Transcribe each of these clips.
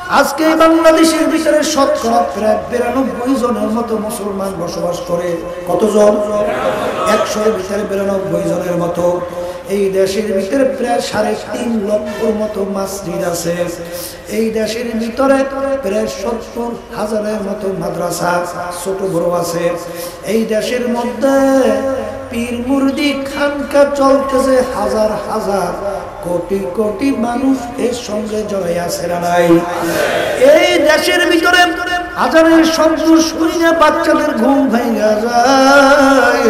আজকে বাংলাদেশের ভিতরে শতকরা প্রায় 92 জনের মতো মুসলমান বসবাস করে। কতজন? 100-এর ভিতরে 92 জনের মতো। এই দেশের ভিতরে প্রায় 3.5 লক্ষর মতো মসজিদ আছে। এই দেশের ভিতরে প্রায় 70,000-এর মতো মাদ্রাসা ছোট বড় আছে। এই দেশের মধ্যে পীর মুরিদি খানকা চলতেছে, হাজার হাজার কোটি কোটি মানুষ এর সঙ্গে জড়াই আছে না নাই? এই দেশের ভিতরে আজানের শব্দ শুনে বাচ্চাদের ঘুম ভেঙে যায়।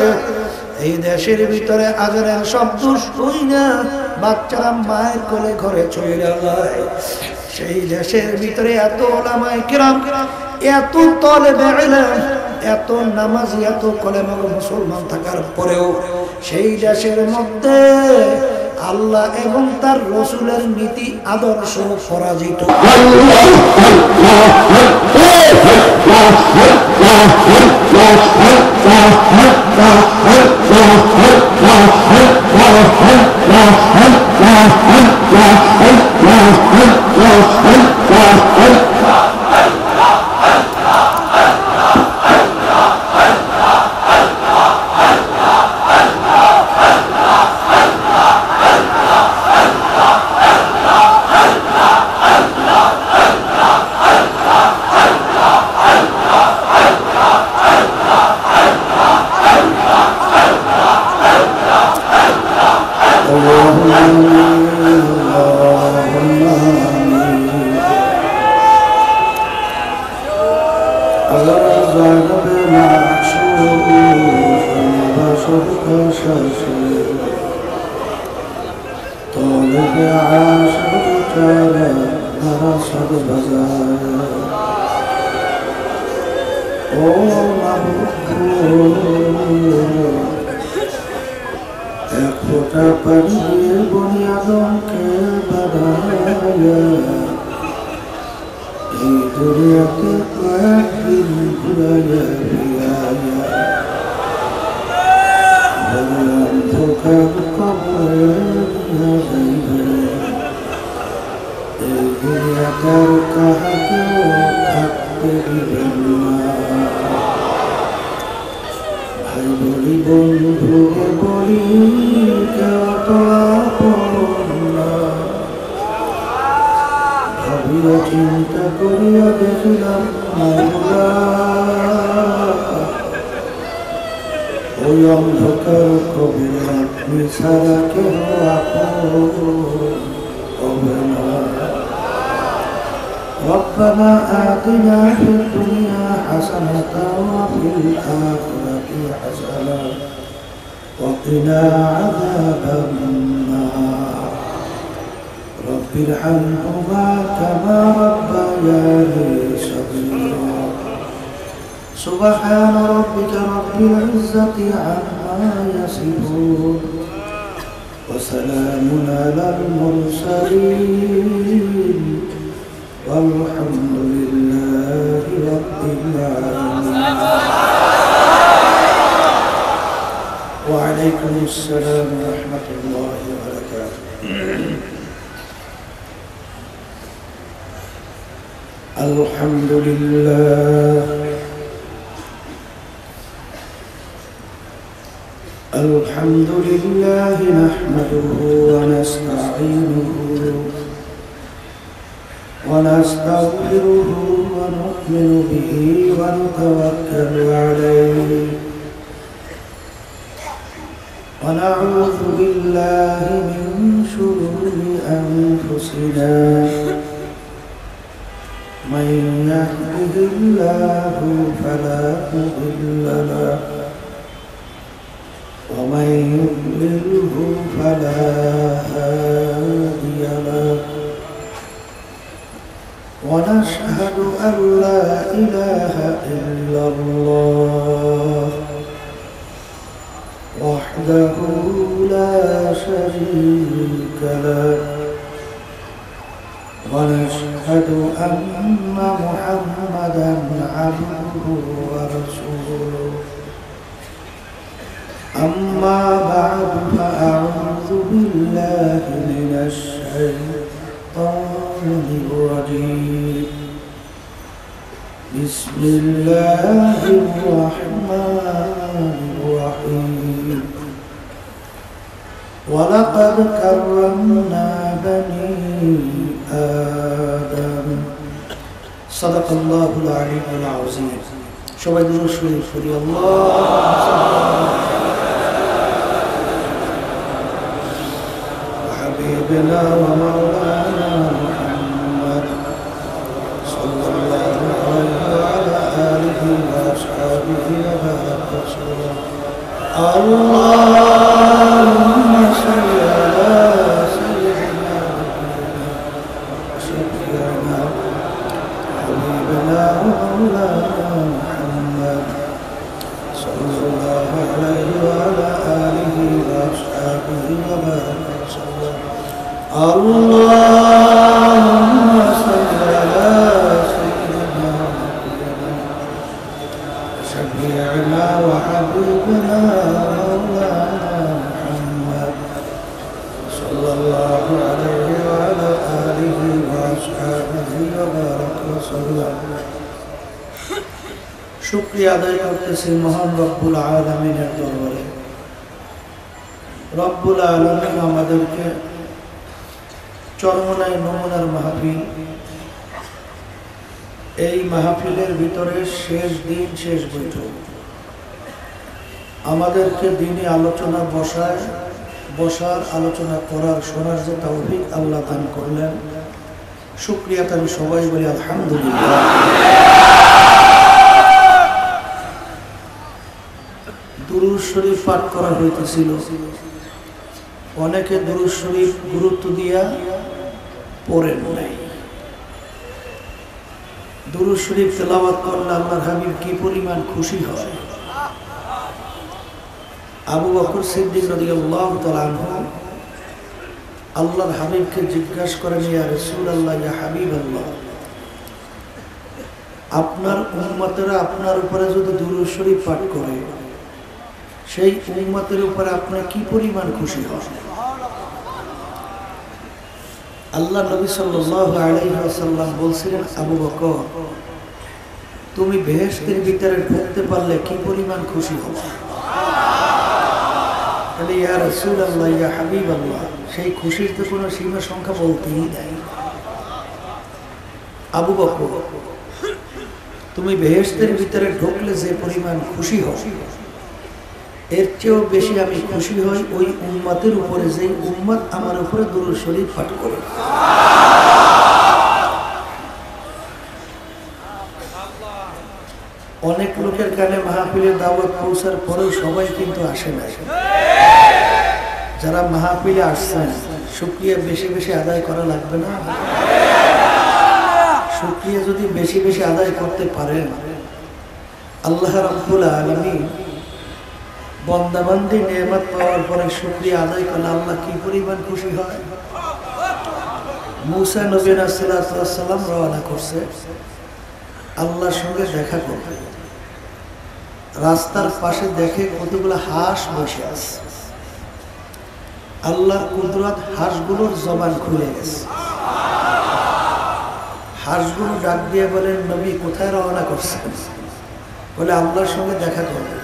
এই দেশের ভিতরে আজানের শব্দ শুনে বাচ্চারা মায়ের কোলে ঘরে চলে যায়। সেই দেশের ভিতরে এত উলামায়ে কিরাম, এত তালেবে ইলম, এত নামাজি, এত কলেমা মুসলমান থাকার পরেও সেই দেশের মধ্যে আল্লাহ এবং তার রাসূলের নীতি আদর্শ পরাজিত। ربنا آتنا في الدنيا حسنة وفي الآخرة حسنة وقنا عذاب النار رب ارحمهما كما ربياني صغيرا سبحان ربك رب العزة عما يصفون وسلام على المرسلين والحمد لله رب العالمين. وعليكم السلام ورحمة الله وبركاته. الحمد لله الحمد لله نحمده ونستعينه ونستغفره ونؤمن به ونتوكل عليه ونعوذ بالله من شرور أنفسنا من يهده الله فلا مضل له ومن يضلله فلا هادي له ونشهد أن لا إله إلا الله وحده لا شريك له ونشهد أن محمدا عبده ورسوله أما بعد فأعوذ بالله من الشيطان الرجيم بسم الله الرحمن الرحيم ولقد كرمنا بني آدم صدق الله العلي العظيم সবাই দুরূদ শরীফ পড়ি حبيبنا ومولانا محمد صلى الله عليه وعلى آله وأصحابه وبارك وسلم اللهم صل على سيدنا وسيدنا حبيبنا ومولانا محمد صلى الله عليه وعلى آله وأصحابه وبارك وسلم اللهم صل على سيدنا شفيعنا وحبيبنا مولانا محمد صلى الله عليه وعلى آله وأصحابه وبارك وسلم শুকরিয়া আদায় করতেছি মহান রব্বুল আলামিনের দরবারে। রব্বুল আলামিন আমাদেরকে চরমনায় নমুনার মাহফিল, এই মাহফিলের ভিতরে শেষ দিন শেষ বৈঠক, আমাদেরকে দিনে আলোচনা বসার আলোচনা করার শোনার যে তৌফিক আল্লাহ দান করলেন, শুকরিয়া আমি সবাই বলি আলহামদুলিল্লাহ। দুরূদ শরীফ পাঠ করা হইতেছিল, অনেকে দুরূদ শরীফ গুরুত্ব দিয়া পড়েন নাই। দুরূদ শরীফ তেলাওয়াত করলে আল্লাহর হাবিব কি পরিমাণ খুশি হয়। আবু বকর সিদ্দিক রাদিয়াল্লাহু তাআলা আনহু আল্লাহর হাবিবকে জিজ্ঞাসা করেন, ইয়া রাসূলুল্লাহ, ইয়া হাবিবাল্লাহ, আপনার উম্মতেরা আপনার উপরে যদি দুরূদ শরীফ পাঠ করে, সেই উম্মতের উপরে আপনি কি পরিমাণ খুশি হন? আল্লাহ নবী সাল্লাল্লাহু আলাইহি ওয়াসাল্লাম বলছিলেন, আবু বকর, তুমি বেহেশতের ভিতরে ঢুকতে পারলে কি পরিমাণ খুশি হও? বলে, ইয়া রাসূলুল্লাহ, ইয়া হাবিবাল্লাহ, সেই খুশির তো কোনো সীমা সংখ্যা বলতেই নাই। আবু বকর, তুমি বেহেশতের ভিতরে ঢুকলে যে পরিমাণ খুশি হও, এর চেয়েও বেশি আমি খুশি হই ওই উম্মতের উপরে যে উম্মত আমার উপরে দুরূদ শরীফ পাঠ করে। অনেক লোকের কানে মাহফিলের দাওয়াত পৌঁছার পরেও সবাই কিন্তু আসে না। যারা মাহফিলে আসছেন, শুকরিয়া বেশি বেশি আদায় করা লাগবে না? শুকরিয়া যদি বেশি বেশি আদায় করতে পারেন, আল্লাহ রাব্বুল আলামিন বন্দাবান্দি নেয়ামত পাওয়ার পরে শুকরিয়া আদায় করলে আল্লাহ কি পরিমাণ খুশি হয়। মুসা নবী আলাইহিস সালাম রওনা করছে আল্লাহর সঙ্গে দেখা করতে। রাস্তার পাশে দেখে কতগুলো হাঁস বসে আছে। আল্লাহর কুদরত, হাঁসগুলোর জবান খুলে গেছে। হাঁসগুলো ডাক দিয়ে বলেন, নবী কোথায় রওনা করছেন? বলে, আল্লাহর সঙ্গে দেখা করবে।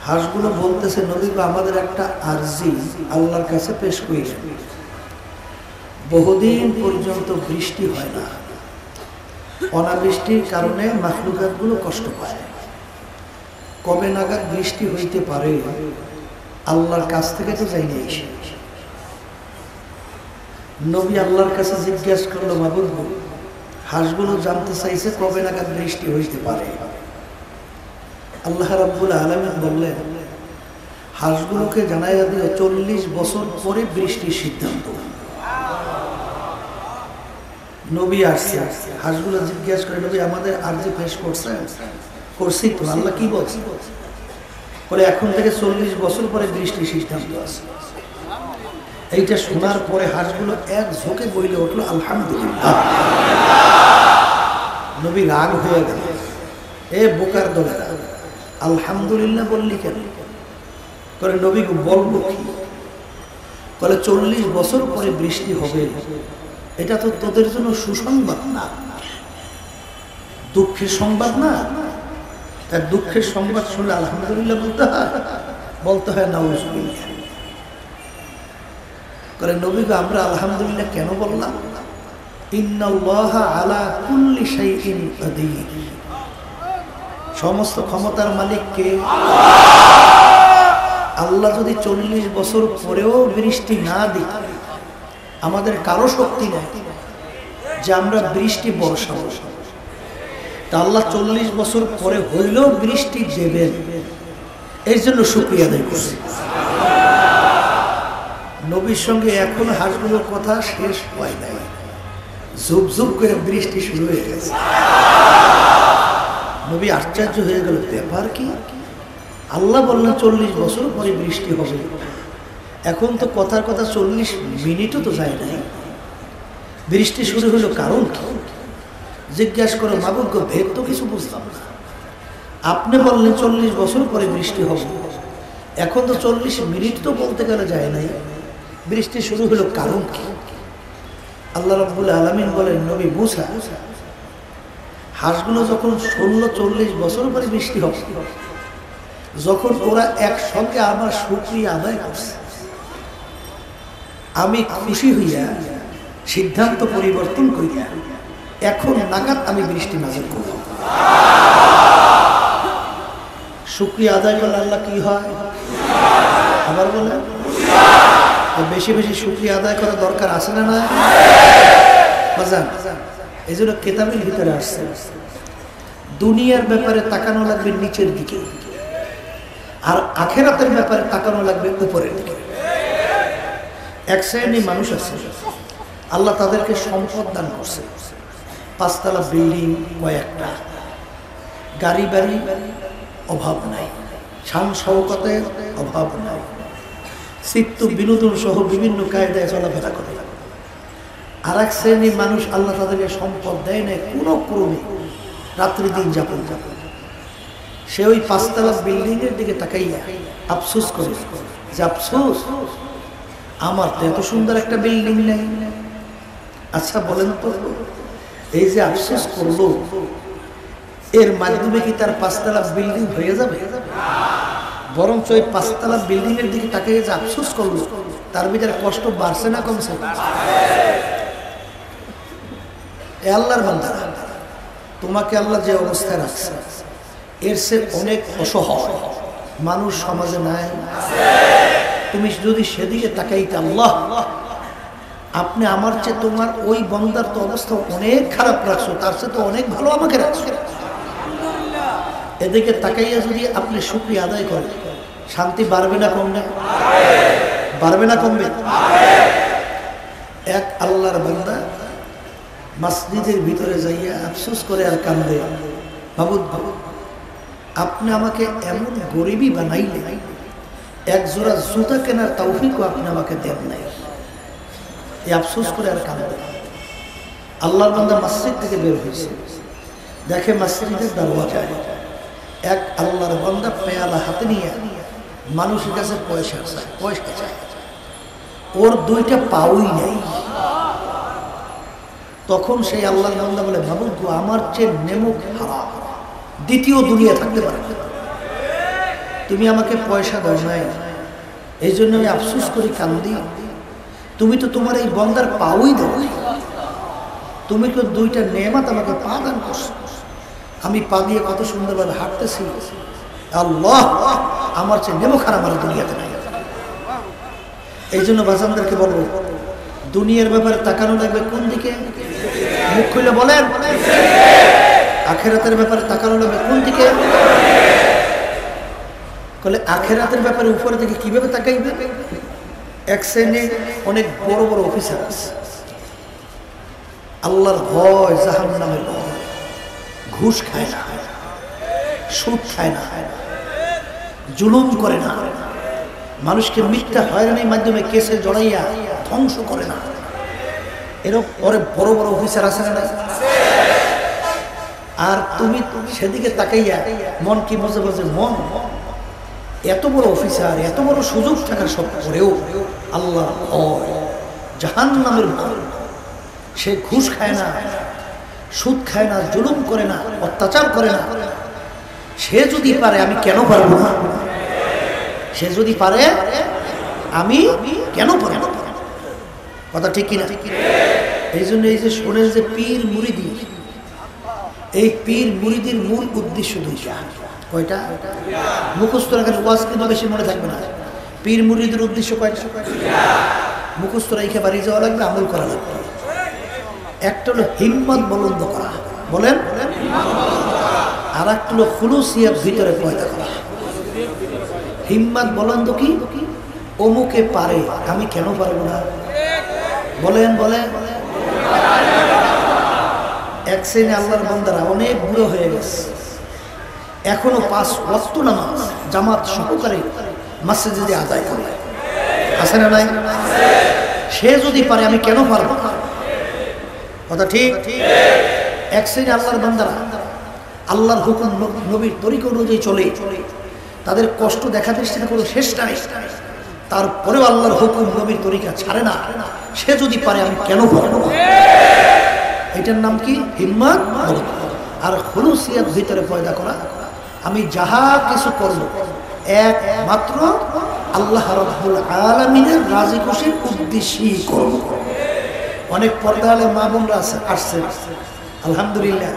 হাঁসগুলো বলতেছে, নবী, আমাদের একটা আরজি আল্লাহর কাছে পেশ করি। বহুদিন পর্যন্ত বৃষ্টি হয় না, অনাবৃষ্টির কারণে মাখলুকাত গুলো কষ্ট পায়। কবে নাগাদ বৃষ্টি হইতে পারে আল্লাহর কাছ থেকে তো যাই নাই। নবী আল্লাহর কাছে জিজ্ঞাসা করলো, মাবুদ, হাঁসগুলো জানতে চাইছে কবে নাগাদ বৃষ্টি হইতে পারে। আল্লাহ রাব্বুল আলামিন বললেন, হাঁসগুলোকে জানাইয়া দিও 40 বছর পরে বৃষ্টির সিদ্ধান্ত। নবী আসছে, হাঁসগুলো জিজ্ঞাসা করে, নবী আমাদের আরজি পেশ করছেন? করছি তো। আল্লাহ কি বলছে? বলে, এখন থেকে 40 বছর পরে বৃষ্টির সিদ্ধান্ত আছে। এইটা শোনার পরে হাঁসগুলো এক ঝোঁকে বইলে উঠলো, আলহামদুলিল্লাহ। নবী রাগ হয়ে গেল, এ বোকার দলেরা, আলহামদুলিল্লাহ বললি কেন? করে, নবী বলবো কি? বলে, 40 বছর পরে বৃষ্টি হবে, এটা তো তোদের জন্য সুসংবাদ না, দুঃখের সংবাদ না। তার দুঃখের সংবাদ শুনলে আলহামদুলিল্লাহ বলতে হয় নাউজুবিল্লাহ করে। নবী গো আমরা আলহামদুলিল্লাহ কেন বললাম? ইন্নাল্লাহা আলা কুল্লি শাইইন কাদির, সমস্ত ক্ষমতার মালিক কে? আল্লাহ যদি 40 বছর পরেও বৃষ্টি না দিই, আমাদের কারো শক্তি নেই যে আমরা বৃষ্টি বর্ষাবো। তা আল্লাহ 40 বছর পরে হইলেও বৃষ্টি দেবেন, এর জন্য শুকরিয়া আদায় করছি। নবীর সঙ্গে এখন হাঁসগুলোর কথা শেষ হয় নাই, ঝুপ ঝুপ করে বৃষ্টি শুরু হয়ে গেছে। নবী আশ্চর্য হয়ে গেল, ব্যাপার কি? আল্লাহ বললেন 40 বছর পরে বৃষ্টি হবে, এখন তো কথার কথা 40 মিনিটও তো যায় নাই, বৃষ্টি শুরু হলো কারণ কি? জিজ্ঞাসা করো মাবুদ গো, ভেদ তো কিছু বুঝলাম না। আপনি বললেন 40 বছর পরে বৃষ্টি হবে, এখন তো 40 মিনিট তো বলতে গেলে যায় নাই, বৃষ্টি শুরু হলো কারণ কি? আল্লাহ রাব্বুল আলামিন বলেন, নবী মুসা, হাঁসগুলো যখন শুনলো 40 বছর পরে বৃষ্টি হবে, যখন ওরা একসঙ্গে আমার শুকরিয়া আদায় করছে, আমি খুশি হইয়া সিদ্ধান্ত পরিবর্তন করিয়া এখন নাগাদ আমি বৃষ্টি নাযিল করব। শুকরিয়া আদায় করলে আল্লাহ কি হয়? আবার বলে, বেশি বেশি শুকরিয়া আদায় করা দরকার আছে না? না বাজান, এই জন্য কেতাবের ভিতরে আসছে দুনিয়ার ব্যাপারে তাকানো লাগবে নিচের দিকে, আর আখেরাতের ব্যাপারে তাকানো লাগবে উপরের দিকে। এক শ্রেণীর মানুষ আছে, আল্লাহ তাদেরকে সম্পদ দান করছে, 5 তলা বিল্ডিং, কয়েকটা গাড়ি বাড়ি, অভাব নাই, শান শওকতের অভাব নাই, চিত্ত বিনোদন সহ বিভিন্ন কায়দায় চলাফেরা করে। আর এক শ্রেণীর মানুষ আল্লাহ তাদেরকে সম্পদ দেয় না কোনো ক্রমে, রাত্রি দিন যাপন করে। সে ওই 5 তলা বিল্ডিং এর দিকে তাকাইয়া আফসোস করে যে আফসোস, আমার তো এত সুন্দর একটা বিল্ডিং নেই। আচ্ছা বলেন তো, এই যে আফসোস করলো, এর মাধ্যমে কি তার 5 তলা বিল্ডিং হয়ে যাবে? বরঞ্চ ওই 5 তলা বিল্ডিং এর দিকে তাকাইয়া যে আফসোস করলো, তার ভিতরে কষ্ট বাড়ছে না কমছে? এ আল্লাহর বান্দা, তোমাকে আল্লাহ যে অবস্থায় রাখছে, এর সে অনেক অসহায় মানুষ সমাজে নাই। তুমি যদি সেদিকে তাকাইতে, আল্লাহ আপনি আমার চেয়ে তোমার ওই বান্দার তো অবস্থা অনেক খারাপ রাখছো, তার চেয়ে তো অনেক ভালো আমাকে রাখছো, এদিকে তাকাইয়া যদি আপনি শুকরিয়া আদায় করেন, শান্তি বাড়বে না কমবে? বাড়বে না কমবে? এক আল্লাহর বান্দা মসজিদের ভিতরে যাইয়া আফসোস করে আর কান্দে, মাবুদ আপনি আমাকে এমন গরিবই বানাইলে, এক জোড়া জুতা কেনার তৌফিকও আপনি আমাকে দেন নাই। এই আফসোস করে আর কান্দে। আল্লাহর বান্দা মসজিদ থেকে বের হয়েছে, দেখে মসজিদের দরওয়াজায় এক আল্লাহর বান্দা পেয়ালা হাতে নিয়ে মানুষের কাছে পয়সা চায়, ওর 2টা পাউই নেই। তখন সেই আল্লাহর বান্দা বলে, মাবুদ গো, আমার চেয়ে নেমুক হারাম দ্বিতীয় দুনিয়া থাকতে পারে, তুমি আমাকে পয়সা দাও নাই, এই জন্য আমি আফসোস করি কান্দি। তুমি তো তোমার এই বান্দার পাউই দাও, তুমি তো 2টা নেয়ামত আমাকে পা দান করছো, আমি পা দিয়ে কত সুন্দরভাবে হাঁটতেছি, আল্লাহ আমার চেয়ে নেমুক হারাম আর দুনিয়াতে নাই। এই জন্য বাজানদেরকে বলবো, দুনিয়ার ব্যাপারে তাকানো লাগবে কোন দিকে? মুখ খুলে বলেন। আখেরাতের ব্যাপারে তাকানো লাগবে কোন দিকে? বলে আখেরাতের ব্যাপারে উপরে দিকে কিভাবে তাকাইবে? এক শ্রেণীর অনেক বড় বড় অফিসার আছে, আল্লাহর ভয়, জাহান্নামের ভয়, ঘুষ খায় না, সুদ খায় না, জুলুম করে না, মানুষকে মিথ্যা হয়রানির মাধ্যমে কেসে জড়াইয়া ধ্বংস করে না, এরকম অনেক বড় বড় অফিসার আছে না? আর তুমি সেদিকে তাকাইয়া মন কি মজে মজে মন, এত বড় অফিসার, এত বড় সুযোগ থাকার সত্ত্বেও আল্লাহর ভয়, জাহান্নামের ভয়, সে ঘুষ খায় না, সুদ খায় না, জুলুম করে না, অত্যাচার করে না, সে যদি পারে আমি কেন পারবো না? সে যদি পারে আমি কেন পারবো না? কথা ঠিক কিনা? এই জন্য এই যে শোনেন যে পীর মুরিদি, এই পীর মুরিদির মূল উদ্দেশ্য দুইটা। কয়টা? মুখস্থ রাখার ওয়াজ কিন্তু বেশি মনে থাকবে না। পীর মুরিদের উদ্দেশ্য কয়টা? মুখস্থ রেখে বাড়ি যাওয়া লাগবে, আমল করা লাগবে। একটা হলো হিম্মত বুলন্দ করা, বলেন, আর একটা হলো খুলুসিয়াত ভিতরে পয়দা করা। হিম্মত বুলন্দ কি? অমুকে পারে আমি কেন পারবো না? বলেন বলেন। এক শ্রেণী আল্লাহর বান্দারা অনেক বুড়ো হয়ে গেছে, এখনো 5 ওয়াক্ত নামাজ জামাত সহকারে মসজিদে আদায় করে, আছে না নাই? সে যদি পারে আমি কেন পারবো না? কথা ঠিক? এক শ্রেণী আল্লাহর বান্দারা আল্লাহর হুকুম নবীর তরিকা অনুযায়ী চলে, তাদের কষ্ট দেখা চেষ্টা করে শেষ নাই, তারপরেও আল্লাহর হুকুম নবীর তরিকা ছাড়ে না। সে যদি পারে আমি কেন পারবো না? এটার নাম কি? হিম্মত। আর খুলুসিয়াত ভিতরে পয়দা করা, আমি যাহা কিছু করব একমাত্র আল্লাহ রাব্বুল আলামিনের রাজি খুশির উদ্দেশ্যেই করব। অনেক পর্দালে মা বোনরা আসছে, আলহামদুলিল্লাহ,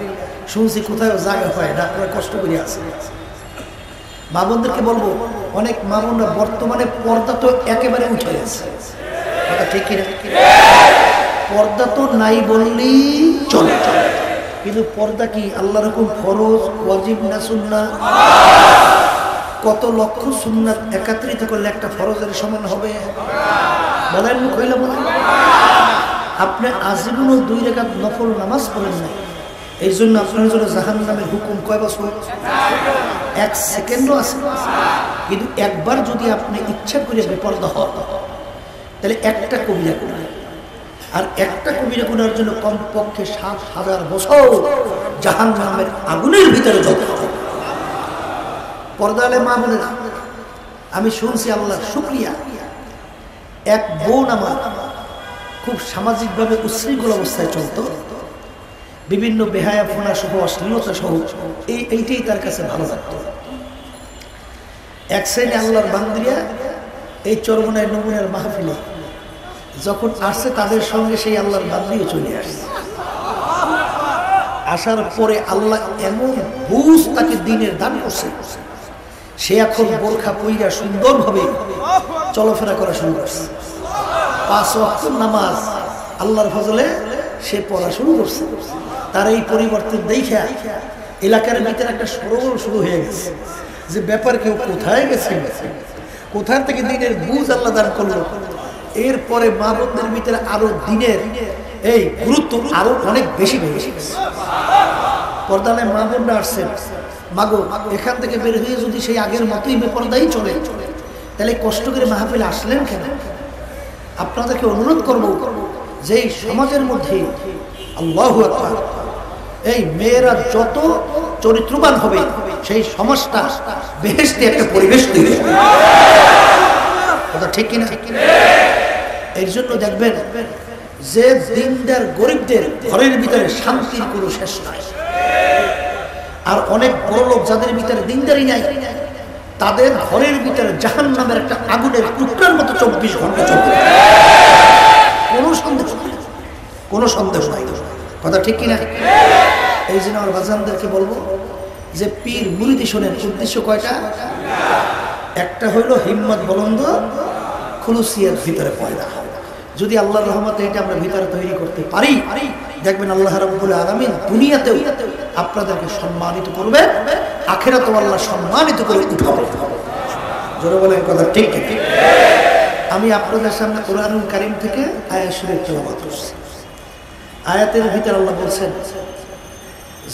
শুনছি কোথাও জায়গা হয় না, আপনারা কষ্ট করে আছে। মা বোনদেরকে বলবো, অনেক মা বোনরা বর্তমানে পর্দা তো একেবারে উঠে গেছে, কথা ঠিক কিনা? পর্দা তো নাই বললেই চলে, কিন্তু পর্দা কি আল্লাহর হুকুম ফরজ, ওয়াজিব না সুন্নাহ? কত লক্ষ সুন্নাত একত্রিত করলে একটা ফরজের সমান হবে? বলেন, কইলা বলেন। আপনি আজীবনও 2 রাকাত নফল নামাজ পড়েন নাই, এই জন্য আপনার জন্য জাহান্নামের হুকুম কয় বছর? 1 সেকেন্ডও আছে। কিন্তু একবার যদি আপনি ইচ্ছা করে বেপরদা হন, তাহলে একটা কবিরা করবেন, আর একটা কবিরা গুনার জন্য কমপক্ষে 7,000 বছর জাহান্নামের আগুনের ভিতরে যেতে হবে। পর্দালে মা বলে, আমি শুনছি, আল্লাহর শুকরিয়া, এক বোন আমার খুব সামাজিকভাবে উচ্ছৃঙ্খল অবস্থায় চলত, বিভিন্ন বেহায়াপনা সহ অশ্লীলতা সহ, এইটাই তার কাছে ভালো লাগতো। এক শ্রেণী আল্লাহর বান্দিরা এই চরমনায় নমুনার মাহফিলে যখন আসছে, তাদের সঙ্গে সেই আল্লাহর বান্দিও চলে আসছে। আসার পরে আল্লাহ এমন বুঝ তাকে দিনের দান করছে, সে এখন বোরখা পইরা সুন্দরভাবে চলাফেরা করা শুরু করছে। 5 ওয়াক্ত নামাজ আল্লাহর ফজলে সে পড়া শুরু করছে। তার এই পরিবর্তন দেখা এলাকার ভিতরে একটা সরগোল শুরু হয়ে গেছে, যে ব্যাপার কেউ কোথায় গেছে, কোথার থেকে দিনের বুঝ আল্লাহ দান করলো। এরপরে মা বোনদের ভিতরে আরো দিনের এই গুরুত্ব আরো অনেক বেশি বেশি। পর্দালে মা বোনরা আসছেন, মাগো এখান থেকে বের হয়ে যদি সেই আগের মতোই বেপরদাই চলে, তাহলে কষ্ট করে মাহফিলে আসলেন কেন? আপনাদেরকে অনুরোধ করব যে এই সমাজের মধ্যে আল্লাহু আকবার, এই মেয়েরা যত চরিত্রবান হবে, সেই সমাজটা বেহেশতি একটা পরিবেশ তৈরি হবে। কথা ঠিক কিনা? এর জন্য দেখবেন যে দিনদার গরিবদের ঘরের ভিতরে শান্তির কোনো শেষ নাই, আর অনেক বড় লোক যাদের ভিতরে দিনদারি নাই, তাদের ঘরের ভিতরে জাহান্নামের একটা আগুনের টুকরার মতো 24 ঘন্টা চলবে, কোনো সন্দেহ নাই, কোনো সন্দেহ নাই। কথা ঠিক কিনা? এই জন্য আমার বাজানদেরকে বলবো যে পীর মুরিদি শোনেন, উদ্দেশ্য কয়টা? একটা হইলো হিম্মত বুলন্দ, খুলুসিয়াত ভিতরে পয়দা। যদি আল্লাহর রহমতে এটা আমরা ভিতরে তৈরি করতে পারি, দেখবেন আল্লাহ রাব্বুল আলামিন দুনিয়াতেও আপনাদেরকে সম্মানিত করবে, আখিরাতেও আল্লাহ সম্মানিত করে উঠাবে। জোরে বলেন কথা ঠিক ঠিক। আমি আপনাদের সামনে কোরআনুল কারীম থেকে আয়াত শরীফ তেলাওয়াত করছি। আয়াতের ভিতরে আল্লাহ বলছেন,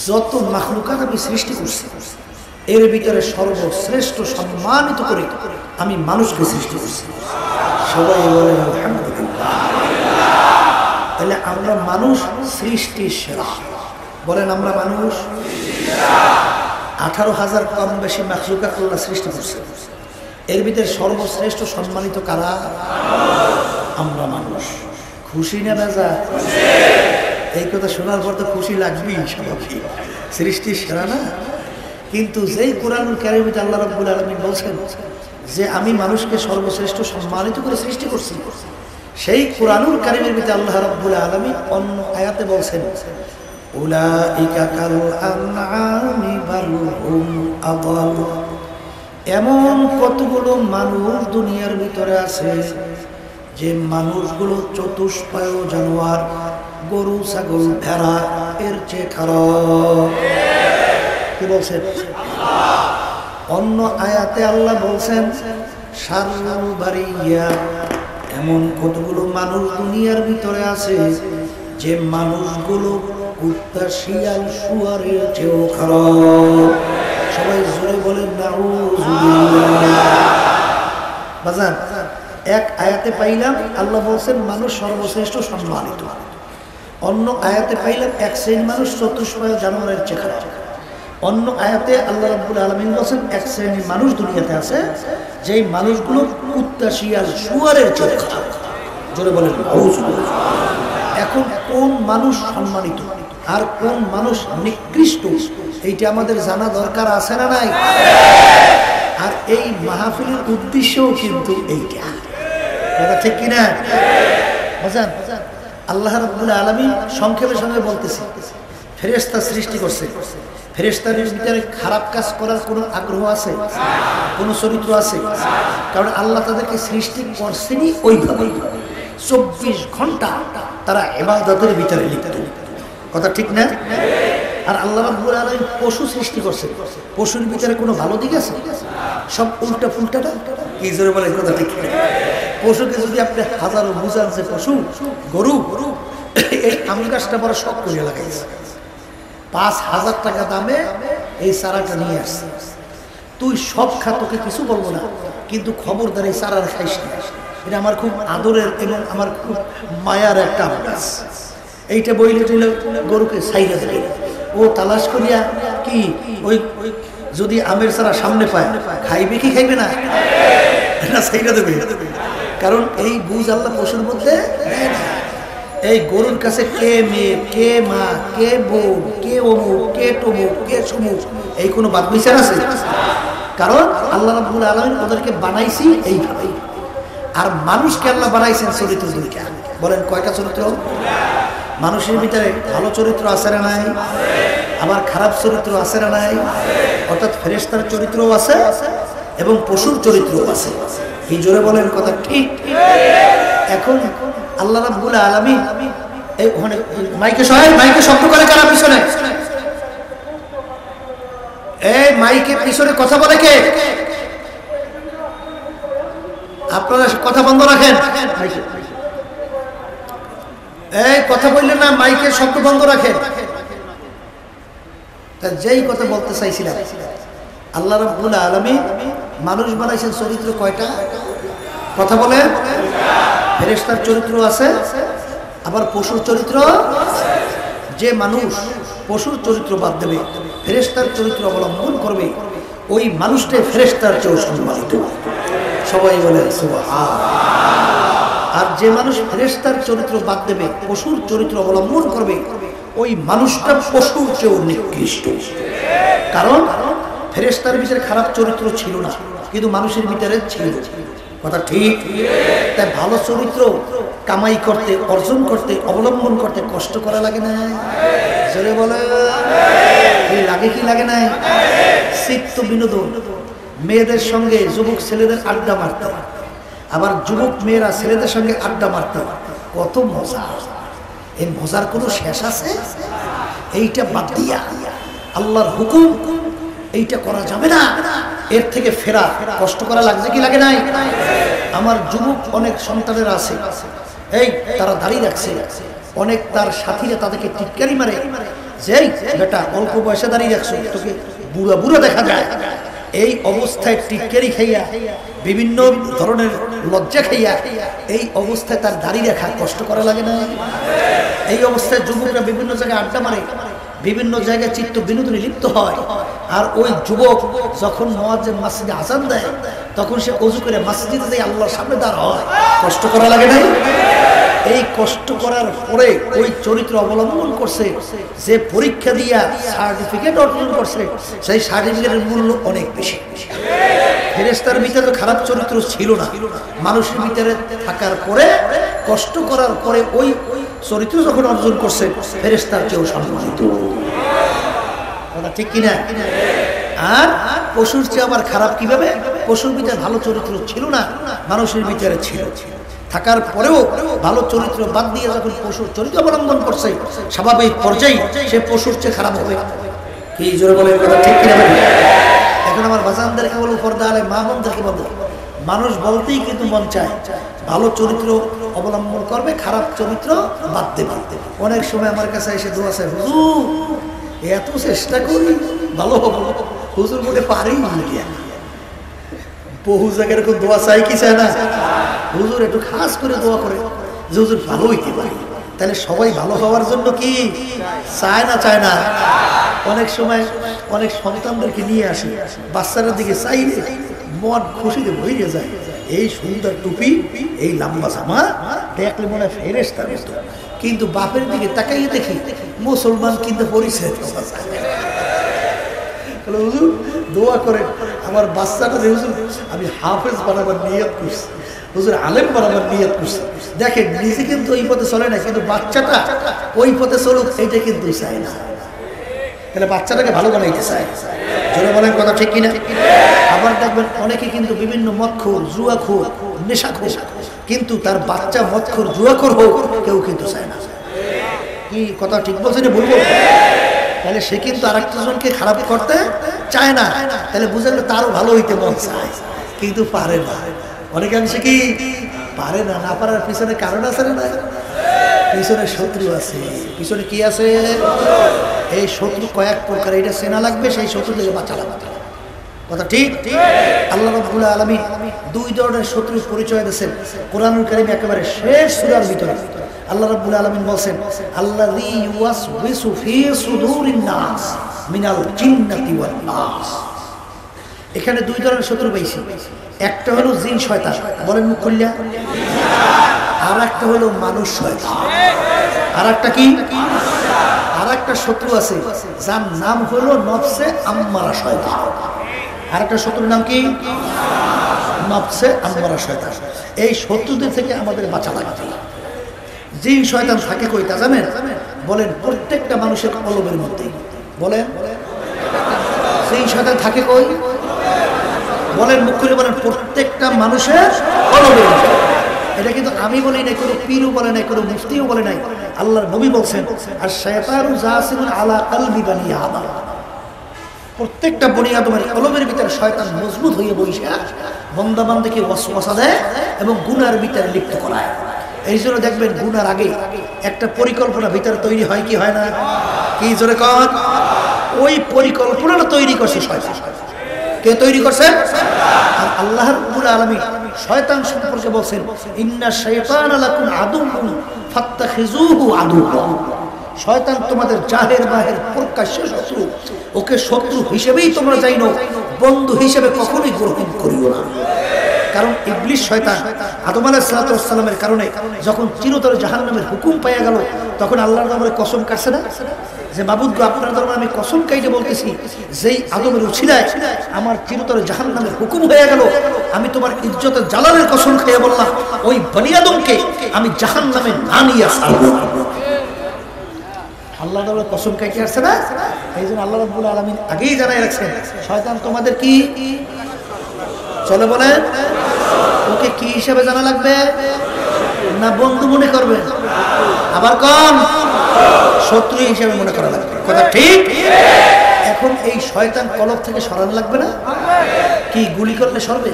যত মাখলুকাত আমি সৃষ্টি করছি, এর ভিতরে সর্বশ্রেষ্ঠ সম্মানিত করে আমি মানুষকে সৃষ্টি করছি। সবাই বলেন আলহামদুলিল্লাহ। তাহলে আমরা মানুষ সৃষ্টির সেরা। বলেন, আমরা মানুষ 18,000 কম বেশি মাখলুকাত আল্লাহ সৃষ্টি করছে, এর ভিতরে সর্বশ্রেষ্ঠ সম্মানিত কারা? আমরা মানুষ। খুশি না বেজা? এই কথা শোনার পর তো খুশি লাগবেই, স্বাভাবিক, সৃষ্টির সেরা না। কিন্তু যেই কোরআনুল কারীমে আল্লাহ রাব্বুল আলামিন বলছেন যে আমি মানুষকে সর্বশ্রেষ্ঠ সম্মানিত করে সৃষ্টি করছি, সেই কোরআনুল কারীমের ভিতরে আল্লাহ রাব্বুল আলামিন অন্য আয়াতে বলছেন উলাইকা কাল আনআমি বাল হুম আদাল। এমন কতগুলো মানুষ দুনিয়ার ভিতরে আছে যে মানুষগুলো চতুষ্পায় জানোয়ার, গরু ছাগল ভেড়া এর চেয়ে খারাপ। কি বলছেন? অন্য আয়াতে আল্লাহ বলছেন শাররুল বারিয়া, এমন কতগুলো মানুষ দুনিয়ার ভিতরে আছে যে মানুষগুলো কুত্তা শিয়াল শুয়ারের চেয়েও খারাপ। সবাই জোরে বলেন নাউযুবিল্লাহ। বাজান, এক আয়াতে পাইলাম আল্লাহ বলছেন মানুষ সর্বশ্রেষ্ঠ সম্মানিত, অন্য আয়াতে পাইলাম এক শ্রেণীর মানুষ চতুষ্পায় জানোয়ারের চেয়ে খারাপ। অন্য আয়াতে আল্লাহ রাব্বুল আলামিন বলেন এক শ্রেণীর মানুষ দুনিয়াতে আছে যেই মানুষগুলো কুত্তা শিয়াল শুয়ারের চেয়ে খারাপ। জোরে বলেন নাউযুবিল্লাহ। এখন কোন মানুষ সম্মানিত আর কোন মানুষ নিকৃষ্ট, এইটা আমাদের জানা দরকার আছে না নাই? আর এই মাহফিলের উদ্দেশ্যও কিন্তু এইটা, ঠিক কিনা? বুঝলেন? আল্লাহ রাব্বুল আলামিন সংক্ষেপে সঙ্গে বলতেছি, ফেরেশতা সৃষ্টি করছে, ফেরেশতাদের ভিতরে খারাপ কাজ করার কোনো আগ্রহ আছে? কোনো চরিত্র আছে? কারণ আল্লাহ তাদেরকে সৃষ্টি করছেনই ওইভাবে, 24 ঘন্টা তারা ইবাদতের ভিতরে লিপ্ত। কথা ঠিক না? আর আল্লাহ রাব্বুল আলামিন পশু সৃষ্টি করছে, পশুর ভিতরে কোনো ভালো দিক আছে? সব উল্টা পুল্টাটা। কি জোরে বলে? কথা ঠিক না? পশুকে যদি আপনি হাজারো বুঝান যে পশু গরু, এই আম গাছটা বড় শখ করে লাগাইছে, 5,000 টাকা দামে এই চারাটা নিয়ে আসছে, তুই সব খা, তোকে কিছু বলবো না, কিন্তু খবরদার এই চারার খাইস না, এটা আমার খুব আদরের এবং আমার খুব মায়ার একটা আম গাছ, এইটা বইলে টইলে গরুকে সাইরা দেবে। ও তালাশ করিয়া কি ওই যদি আমের চারা সামনে পায় খাইবে কি খাইবে না? সাইরা দেবে। কারণ এই বুঝ আল্লাহ পশুর মধ্যে এই গরুর কাছে কে মেয়ে, কে মা, কে বউ, কে অমুক, কে তমুক, কে সমুক, এই কোনো বাদ বিচার আছে? কারণ আল্লাহ রাব্বুল আলামিন ওদেরকে বানাইছি এইভাবে। আর মানুষকে আল্লাহ বানাইছেন চরিত্র দুইটা। বলেন কয়টা চরিত্র? মানুষের ভিতরে ভালো চরিত্র আছে না নাই? আবার খারাপ চরিত্র আছে না নাই? অর্থাৎ ফেরেশতার চরিত্রও আছে এবং পশুর চরিত্রও আছে। কি জোরে বলেন কথা ঠিক? এখন আল্লাহ রাব্বুল আলামিন এই ওখানে মাইকে সহায়, মাইকে শব্দ করে কারা পিছনে? এই মাইকে পিছনে কথা বলে কে? আপনারা কথা বন্ধ রাখেন। এই কথা বললেন না, মাইকের শব্দ বন্ধ রাখেন। যেই কথা বলতে চাইছিলাম, আল্লাহ রাব্বুল আলামিন মানুষ বানাইছেন চরিত্র কয়টা? কথা বলেন। ফেরেশতার চরিত্র আছে, আবার পশুর চরিত্র। যে মানুষ পশুর চরিত্র বাদ দেবে, ফেরেশতার চরিত্র অবলম্বন করবে, ওই মানুষটাই ফেরেশতার চেয়েও সম্মানিত। সবাই বলে সুবহানাল্লাহ। আর যে মানুষ ফেরেশতার চরিত্র বাদ দেবে, পশুর চরিত্র অবলম্বন করবে, ওই মানুষটা পশুর চেয়েও নিকৃষ্ট। কারণ ফেরেশতার ভিতরে খারাপ চরিত্র ছিল না, কিন্তু মানুষের ভিতরে ছিল। কথা ঠিক? তাই ভালো চরিত্র কামাই করতে, অর্জন করতে, অবলম্বন করতে কষ্ট করা লাগে না? জোরে বলে লাগে কি লাগে না? চিত্ত বিনোদন, মেয়েদের সঙ্গে যুবক ছেলেদের আড্ডা মারতে, আবার যুবক মেয়েরা ছেলেদের সঙ্গে আড্ডা মারতে, কত মজা। এই মজার কোনো শেষ আছে? এইটা বাদ দিয়া আল্লাহর হুকুম, এইটা করা যাবে না, এর থেকে ফেরা কষ্ট করা লাগছে কি লাগে নাই? আমার যুবক অনেক সন্তানের আছে, এই তারা দাঁড়িয়ে রাখছে, অনেক তার সাথীরা তাদেরকে টিটকারি মারে, যেই বেটা অল্প বয়সে দাঁড়িয়ে রাখছো, তোকে বুড়া বুড়া দেখা যায়। এই অবস্থায় টিটকারি খাইয়া, বিভিন্ন ধরনের লজ্জা খাইয়া, এই অবস্থায় তার দাঁড়িয়ে রাখা কষ্ট করা লাগে না? এই অবস্থায় যুবকরা বিভিন্ন জায়গায় আড্ডা মারে, বিভিন্ন জায়গায় চিত্ত বিনোদনে লিপ্ত হয়। আর ওই যুবক যখন মুয়াজ্জিন মসজিদে আযান দেয়, তখন সে ওযু করে মসজিদে যায়, আল্লাহর সামনে দাঁড় হয়, কষ্ট করা লাগে না? এই কষ্ট করার পরে ওই চরিত্র অবলম্বন করছে, যে পরীক্ষা দিয়া সার্টিফিকেট অর্জন করছে, সেই সার্টিফিকেটের মূল্য অনেক বেশি। ফেরেশতার ভিতরে তো খারাপ চরিত্র ছিল না, মানুষের ভিতরে থাকার পরে কষ্ট করার পরে ওই চরিত্র যখন অর্জন করছে, ফেরেশতার কেউ সম্মানিত। কথা ঠিক কিনা? আর পশুর চেয়ে আবার খারাপ কিভাবে? পশুর ভিতরে ভালো চরিত্র ছিল না, মানুষের ভিতরে ছিল, থাকার পরেও ভালো চরিত্র বাদ দিয়ে যখন পশুর চরিত্র অবলম্বন করছে, স্বাভাবিক পর্যায়ে সে পশুর চেয়ে খারাপ হবে। কি জোরে বলে কথা ঠিক কিনা? এখন আমার বাজানদেরকে বলবো, পর্দা আলে মা বোনদেরকে বলবো, মানুষ বলতেই কিন্তু মন চায় ভালো চরিত্র অবলম্বন করবে, খারাপ চরিত্র বাদ দেবে। অনেক সময় আমার কাছে এসে দোয়া চায়, হুজুর এত চেষ্টা করি ভালো হবো, হুজুর বলে পারি না। বহু জায়গায় এরকম দোয়া চাই কি চায় না? হুজুর একটু খাস করে দোয়া করে যে হুজুর ভালো হইতে পারি। তাহলে সবাই ভালো হওয়ার জন্য কি চায় না? চায় না? অনেক সময় অনেক সন্তানদেরকে নিয়ে আসে, বাচ্চাদের দিকে চাইলে মন খুশিতে ভরে যায়। এই সুন্দর টুপি, এই লম্বা জামা দেখলে মনে হয় ফেরেশতার মতো, কিন্তু বাপের দিকে তাকাইয়ে দেখি মুসলমান কিন্তু পরিচয়। হুজুর দোয়া করে আমার বাচ্চাটা, হুজুর আমি হাফেজ বানাবার নিয়ত করছি, হুজুর আলেম বানাবার নিয়ত করছি। দেখেন নিজে কিন্তু ওই পথে চলে না, কিন্তু বাচ্চাটা ওই পথে চলুক এইটা কিন্তু চায় না। তাহলে বাচ্চাটাকে ভালো বানাইতে চায়। জোরে বলেন কথা ঠিক কিনা? আবার দেখবেন অনেকে কিন্তু বিভিন্ন মদখোর, জুয়াখোর, নেশাখোর, কিন্তু তার বাচ্চা মদখোর, জুয়াখোর হোক কেউ কিন্তু চায় না। কি কথা ঠিক বলছেন? বলবো তাহলে সে কিন্তু আর একটা জনকে খারাপ করতে চায় না। তাহলে বুঝে গেল তারও ভালো হইতে মন চায়, কিন্তু পারে না। অনেকাংশে কি পারে না। না পারার পিছনে কারণ আছে না? পিছনে শত্রু আছে। পিছনে কি আছে? এই শত্রু কয়েক প্রকার, এটা চেনা লাগবে, সেই শত্রু থেকে বাঁচা লাগবে। কথা ঠিক? আল্লাহ রাব্বুল আলামিন দুই ধরনের শত্রুর পরিচয় দিয়েছেন কোরআনুল কারীমে একেবারে শেষ সূরার ভিতরে। আল্লাহ রাব্বুল আলামিন বলেন, আল্লাযী ইউওয়াসওয়িসু ফী সুদুরিন নাস মিনাল জিন্নাতি ওয়ান নাস। এখানে দুই ধরনের শত্রু পাইছি। একটা হলো জিন শয়তান, বলেন মুখ খুললা। আর একটা হলো মানুষ শয়তান। আর একটা কি? আর একটা শত্রু আছে যার নাম হলো নফসে আম্মারা শয়তান। আর একটা শত্রুর নাম কি? নফসে আম্মারা শয়তান। এই শত্রুদের থেকে আমাদের বাঁচা লাগবে। জিন শয়তান থাকে কই তা জানেন? বলেন প্রত্যেকটা মানুষের কলবের মধ্যে। বলেন জিন শয়তান থাকে কই? বলেন মুখ খুলে বলেন, প্রত্যেকটা মানুষের কলবের মধ্যে। এটা কিন্তু আমি বলি নাই, কোনো পীরও বলে নাই, কোনো মুফতিও বলে নাই, আল্লাহর নবী বলছেন, আর শায়তানু জাসিমুন আলা কলবি বনি আদম। প্রত্যেকটা বনি আদমের কলবের ভিতরে শয়তান মজবুত হয়ে বসে বান্দা বান্দাকে ওয়াসওয়াসা দেয় এবং গুনার ভিতরে লিপ্ত করায়। এই জন্য দেখবেন গুনার আগে একটা পরিকল্পনা ভিতরে তৈরি হয় কি হয় না? কি জোরে কর? ওই পরিকল্পনাটা তৈরি করছে শয়তান। কে তৈরি করছে? আর আল্লাহ রাব্বুল আলামিন শয়তান সম্পর্কে বলেন, ইন্না শাইতানা লাকুম আদুউন ফাত্তাখিযুহু আদুওয়া। শয়তান তোমাদের জাহের বাহের প্রকাশ্য শত্রু, ওকে শত্রু হিসেবেই তোমরা জানো, বন্ধু হিসেবে কখনোই গ্রহণ করিও না। কারণ ইবলিস শয়তান আদম আলাইহিস সালাতু ওয়াস সালামের কারণে যখন চিরতরে জাহান্নামের হুকুম পাইয়া গেল, তখন আল্লাহর নামে কসম কাটছে না যে মাবুদ গো, আপনার দরবারে আমি কসম কাইটে বলতেছি, যেই আদমের উছিলায় আমার চিরতরে জাহান্নামের হুকুম হয়ে গেল, আমি তোমার ইজ্জতের জালালের কসম খাইয়া বললাম, ওই বনি আদমকে আমি জাহান্নামে না নিয়ে আসব। আল্লাহর দরবারে কসম কাইটে আসছে না? এই জন্য আল্লাহ রাব্বুল আলামিন আগেই জানাই রাখছেন, শয়তান তোমাদের কি চলে বলেন, ওকে কি হিসেবে জানা লাগবে? না বন্ধু মনে করবে? আবার কম শত্রু হিসেবে মনে করা লাগবে। কথা ঠিক? এখন এই শয়তান কলব থেকে সরানো লাগবে না? কি গুলি করলে সরবে?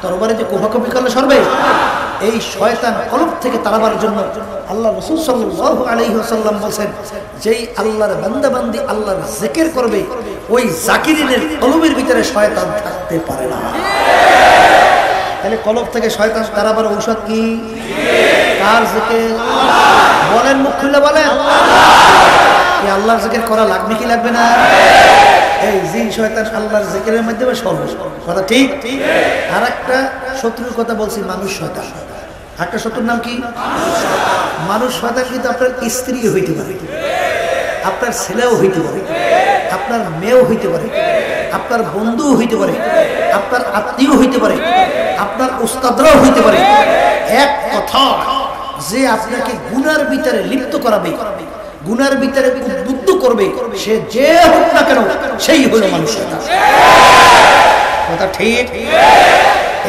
তরবারে যে কোফাকুফি করলে সরবে? এই শয়তান কলব থেকে তাড়াবার জন্য আল্লাহ রাসূল সাল্লাল্লাহু আলাইহি ওয়াসাল্লাম বলেন, যেই আল্লাহর বান্দা বান্দি আল্লাহর জিকির করবে, ওই জাকিরিনের কলবের ভিতরে শয়তান থাকতে পারে না। তাহলে কলব থেকে শয়তান তাড়াবার ঔষধ কি? কার জিকির? বলেন মুখ খুলে বলেন। এই আল্লাহর জিকির করা লাগবে কি লাগবে না? এই জিন শয়তান আল্লাহর জিকিরের মাধ্যমে সর্ব। কথা ঠিক? আর একটা শত্রুর কথা বলছি, মানুষ শয়তান। একটা শত্রুর নাম কি? মানুষ শয়তান। কিন্তু আপনার স্ত্রী হইতে পারে, আপনার ছেলেও হইতে পারে, আপনার মেয়েও হইতে পারে, আপনার বন্ধুও হইতে পারে, আপনার আত্মীয় হইতে পারে, আপনার উস্তাদরাও হইতে পারে। এক কথা, যে আপনাকে গুনার ভিতরে লিপ্ত করাবে, গুনার ভিতরে উদ্বুদ্ধ করবে, সে যে হোক না কেন, সেই হলো মানুষ শয়তান। কথা ঠিক?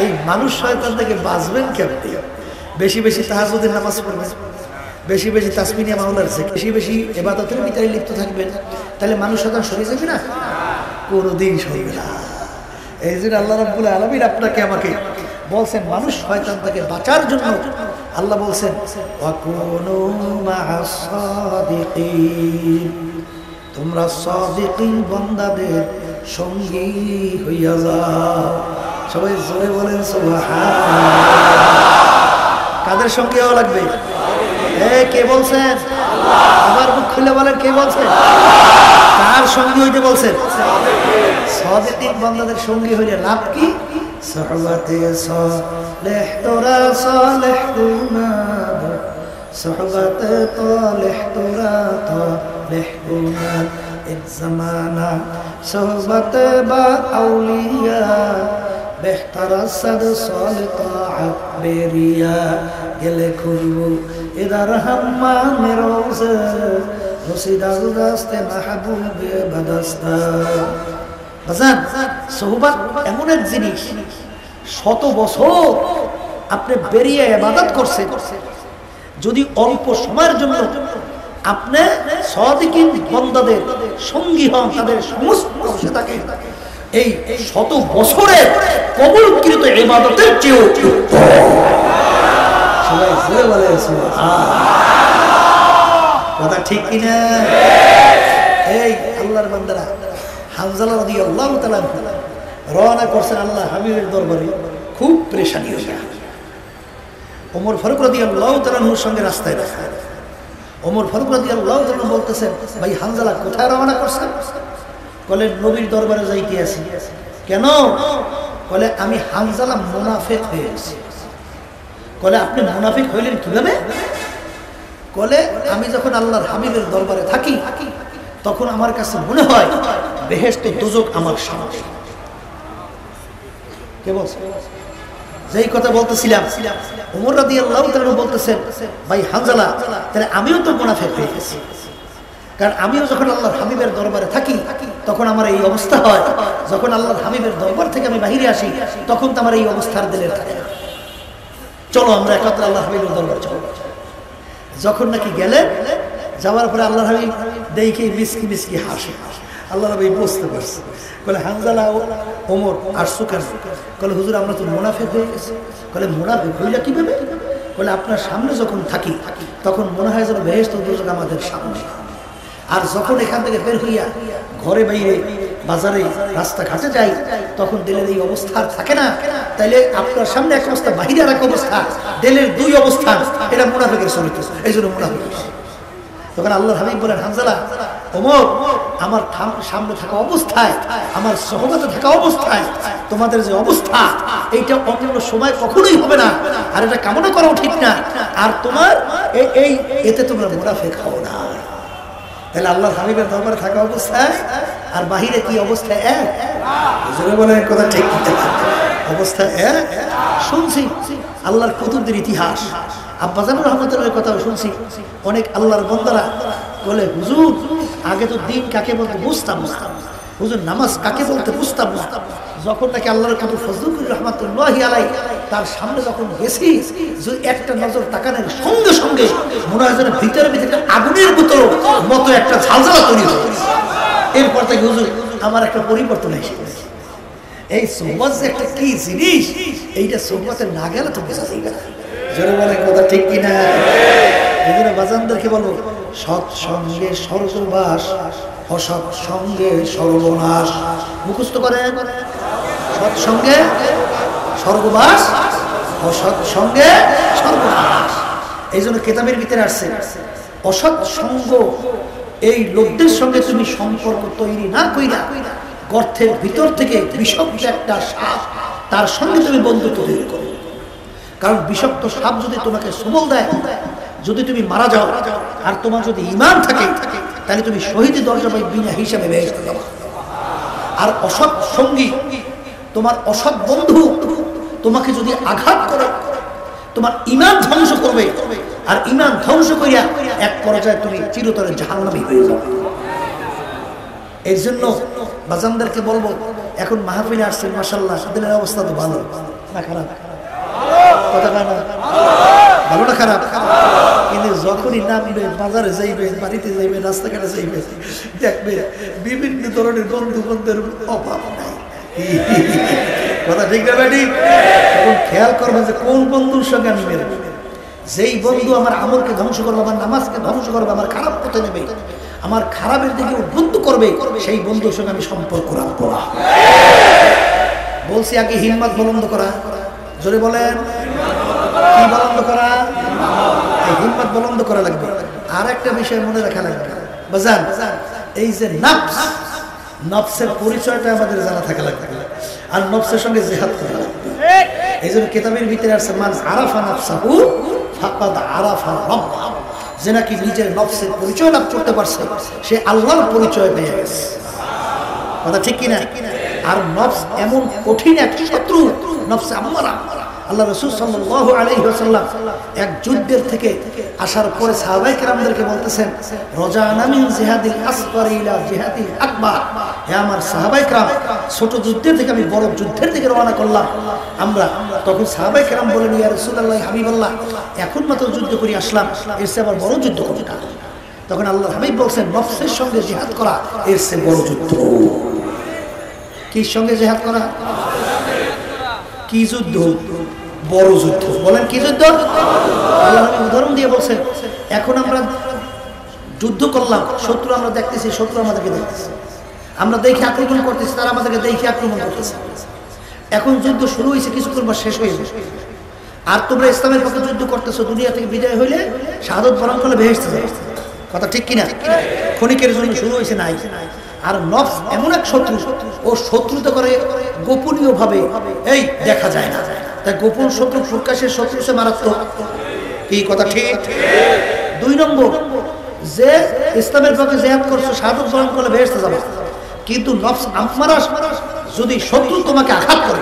এই মানুষ শয়তান থেকে বাঁচবেন কেমনে? বেশি বেশি তাহাজ্জুদের নামাজ পড়বেন, বেশি বেশি তাসবিহ মাওলার জিকির, বেশি বেশি ইবাদতের ভিতরে লিপ্ত থাকবেন, তাহলে মানুষ শয়তান সরে যাবে না? কোনোদিন সরবে না। এই জন্য আল্লাহ রাব্বুল আলামিন আপনাকে আমাকে বলছেন মানুষ শয়তান থেকে বাঁচার জন্য। আল্লাহ বলছেন ওয়াকুনু মা'আস সাদিকিন, তোমরা সাদিকিন বান্দাদের সঙ্গী হইয়া যাও। সবাই জোরে বলেন সুবহানাল্লাহ। কাদের সঙ্গী হওয়া লাগবে? কে বলছেন? আবার মুখ খুলে বলেন, কে বলছেন? কার সঙ্গী হইতে বলছেন? সাদিকিন বান্দাদের সঙ্গী হইলে লাভ কি? সোহবতে সালেহ তোরা সালেহ গুনাদ, সোহবতে তালেহ তোরা তালেহ গুনাদ, এক জামানা সোহবতে বা আউলিয়া, বেহতর সদ সালতাআত বেরিয়া, গেলে খুলবু ইদার হাম্মামে রোজা, রসিদাল রাস্তে মাহবুবে বাদাস্তা। বাজান, সোহবত এমন এক জিনিস, শত বছর আপনি বেরিয়ে ইবাদত করছেন, যদি অল্প সময়ের জন্য আপনি সাদিকিন বান্দাদের সঙ্গী হন, তাদের সংস্পর্শে থাকেন, এই শত বছরের কবুলকৃত ইবাদতের চেয়েও সবাই জোরে বলে কথা ঠিক কিনা? এই আল্লাহর বান্দারা, হানজালা রাদিয়াল্লাহু তাআলা রওনা করছেন আল্লাহ হাবিবের দরবারে, খুব পেরেশানি হয়ে গেল। ওমর ফারুক রাদিয়াল্লাহু তাআলার সঙ্গে রাস্তায় দেখা। ওমর ফারুক রাদিয়াল্লাহু তাআলা বলতেছেন, ভাই হানজালা কোথায় রওনা করছেন? বলে নবীর দরবারে যাইতে আছি। কেন? বলে আমি হানজালা মুনাফিক হয়ে গেছি। বলে আপনি মুনাফিক হইলেন কিভাবে? বলে আমি যখন আল্লাহর হাবিবের দরবারে থাকি, তখন আমার কাছে মনে হয় বেহেশত দোজখ আমার সামনে। কে বলছে? যেই কথা বলতেছিলাম, ওমর রাদিয়াল্লাহু তাআলা বলতেছেন, ভাই হানজালা, তাহলে আমিও তো মুনাফিক হয়ে গেছি। কারণ আমিও যখন আল্লাহর হাবিবের দরবারে থাকি, তখন আমার এই অবস্থা হয়। যখন আল্লাহর হাবিবের দরবার থেকে আমি বাহিরে আসি, তখন তো আমার এই অবস্থার দিলের থাকে না। চলো আমরা একত্রে আল্লাহর হাবিবের দরবারে চলো। যখন নাকি গেলেন, যাওয়ার পরে আল্লাহর হাবিব দেখে মিসকি মিসকি হাসে। আল্লাহর হাবিব বুঝতে পারছে। বলে হানজালা ওমর আসছো কেন? বলে হুজুর আমরা তো মুনাফিক হয়ে গেছি। বলে মুনাফিক হইলা কিভাবে? বলে আপনার সামনে যখন থাকি, তখন মনে হয় যেন বেহেশত দোজখ আমাদের সামনে। আর যখন এখান থেকে বের হইয়া ঘরে বাইরে বাজারে রাস্তাঘাটে যাই, তখন দিলের এই অবস্থা থাকে না। তাইলে আপনার সামনে এক অবস্থা, বাহিরে আর এক অবস্থা, দিলের দুই অবস্থান, এটা মুনাফিকের চরিত্র। এই জন্য মুনাফিক। তখন আল্লাহর হাবিব বলেন, হানজালা ওমর, আমার সামনে থাকা অবস্থায়, আমার সহবতে থাকা অবস্থায় তোমাদের যে অবস্থা, এইটা অন্য সময় কখনোই হবে না, আর এটা কামনা করাও ঠিক না। আর তোমার এই এতে তোমরা মুনাফিক হও না। তাহলে আল্লাহর হাবিবের দরবারে থাকা অবস্থায় আর বাহিরে কি অবস্থা এক? জোরে বলেন কথা ঠিক কিনা? অবস্থা এক। শুনছি আল্লাহর কুতুবদের ইতিহাস, আব্বাজান রহমতুল্লাহর কথা শুনছি। অনেক আল্লাহর বান্দারা বলে, হুজুর আগে তো দিন কাকে বলতে বুঝতাম না, হুজুর নামাজ কাকে বলতে বুঝতাম না। যখন নাকি আল্লাহর কাবুল ফজলুল রহমাতুল্লাহি আলাইহি তার সামনে যখন গেছি, যে একটা নজর তাকানোর সঙ্গে সঙ্গে মনে হয় যেন ভিতরে ভিতরে আগুনের বোতল মতো একটা ঝালঝালা তৈরি হয়েছে। এরপর থেকে হুজুর আমার একটা পরিবর্তন এসে গেছে। এই সোহবত যে একটা কি জিনিস, এইটা সোহবতে না গেলে তো বোঝা যাবে না। জোরে বলে কথা ঠিক কিনা? এই জন্য বাজানদেরকে বলো, সৎসঙ্গে স্বর্গবাস, অসৎ সঙ্গে সর্বনাশ। মুখস্থ করেন, সৎসঙ্গে স্বর্গবাস, অসৎ সঙ্গে সর্বনাশ। এই জন্য কেতাবের ভিতরে আসছে, অসৎ সঙ্গ এই লোকদের সঙ্গে তুমি সম্পর্ক তৈরি না কইরা, গর্তের ভিতর থেকে বিষাক্ত একটা সাপ, তার সঙ্গে তুমি বন্ধুত্ব তৈরি করো। কারণ বিষাক্ত সাপ যদি তোমাকে সবল দেয়, যদি তুমি মারা যাও আর তোমার যদি ঈমান থাকে, তাহলে তুমি শহীদি দরজা পাই বিনা হিসাবে বেহেশতে যাবে। আর অসৎ সঙ্গী, তোমার অসৎ বন্ধু তোমাকে যদি আঘাত করে, তোমার ঈমান ধ্বংস করবে, আর ঈমান ধ্বংস করিয়া এক পর্যায়ে তুমি চিরতরে জাহান্নামী হয়ে যাবে। এর জন্য বাজানদেরকে বলবো, এখন মাহফিলে আসছেন, মাশাআল্লাহ, দিনের অবস্থা তো ভালো না খারাপ? কথা কয় না? ভালো না খারাপ? কিন্তু যখনই নামবে, বাজারে যাইবে, বাড়িতে যাইবে, রাস্তাঘাটে যাইবে, দেখবে বিভিন্ন ধরনের বন্ধু বান্ধবের অভাব নাই। কথা ঠিক না ভাই? এখন খেয়াল করবে যে কোন বন্ধুর সঙ্গে আমি মেরব। যেই বন্ধু আমার আমলকে ধ্বংস করবে, আমার নামাজকে ধ্বংস করবে, আমার খারাপ পথে নেবে, আমার খারাপের দিকে উদ্বুদ্ধ করবে, সেই বন্ধুর সঙ্গে আমি সম্পর্ক রাখবো না। বলছি আগে হিম্মত বুলন্দ করা, জোরে বলেন, কি বুলন্দ করা? এই হিম্মত বুলন্দ করা লাগবে। আর একটা বিষয় মনে রাখা লাগবে বাজান, এই যে নফস, নফসের পরিচয়টা আমাদের জানা থাকা লাগবে, আর নফসের সঙ্গে জিহাদ করা লাগবে। এই জন্য কিতাবের ভিতরে আছে, মান আরাফা নাফসাহু ফাকাদ আরাফা রাব্বাহু, যে নাকি নিজের নফসের পরিচয় লাভ করতে পারছে, সে আল্লাহর পরিচয় পেয়ে গেছে। কথা ঠিক কিনা? আর নফস এমন কঠিন এক শত্রু, নফসে আম্মারা। আল্লাহ রাসূল সাল্লাল্লাহু আলাইহি ওয়াসাল্লাম এক যুদ্ধের থেকে আসার পরে সাহাবায়ে কেরামদেরকে বলতেছেন, রজানা মিন জিহাদিল আসগর ইলা জিহাদিল আকবার। হে আমার সাহাবায়ে কেরাম, ছোট যুদ্ধের থেকে আমি বড় যুদ্ধের দিকে রওনা করলাম আমরা। তখন সাহাবায়ে কেরাম বলেন, ইয়া রাসূলুল্লাহ, হাবিবাল্লাহ, এখন মাত্র যুদ্ধ করে আসলাম, এর চেয়ে আবার বড় যুদ্ধ কোনটা? তখন আল্লাহর হাবিব বলছেন, নফসের সঙ্গে জিহাদ করা এর চেয়ে বড় যুদ্ধ। কি সঙ্গে জিহাদ করা? কি যুদ্ধ? বড় যুদ্ধ। বলেন কি যুদ্ধ? আল্লাহ নবী উদাহরণ দিয়ে বলছেন, এখন আমরা যুদ্ধ করলাম, শত্রু আমরা দেখতেছি, শত্রু আমাদেরকে দেখতেছে, আমরা দেখে আক্রমণ করতেছি, তারা আমাদেরকে দেখে আক্রমণ করতেছে। এখন যুদ্ধ শুরু হয়েছে, কিছুক্ষণ পর শেষ হয়ে যাবে। আর তোমরা ইসলামের পক্ষে যুদ্ধ করতেছো, দুনিয়া থেকে বিদায় হইলে শাহাদাত বরণ করলে বেহেশতে যাবে। কথা ঠিক কিনা? ক্ষণিকের জন্য শুরু হয়েছে, নাই। আর নফস এমন এক শত্রু, ও শত্রুতা করে গোপনীয় ভাবে, এই দেখা যায় না। তাই গোপন শত্রু প্রকাশের শত্রু সে মারাত্মক। কি কথা ঠিক? 2 নম্বর, যে ইসলামের পক্ষে জিহাদ করছো, শাহাদাত বরণ করলে বেহেশতে যাবে। কিন্তু নফস আম্মারা যদি শত্রু তোমাকে আঘাত করে,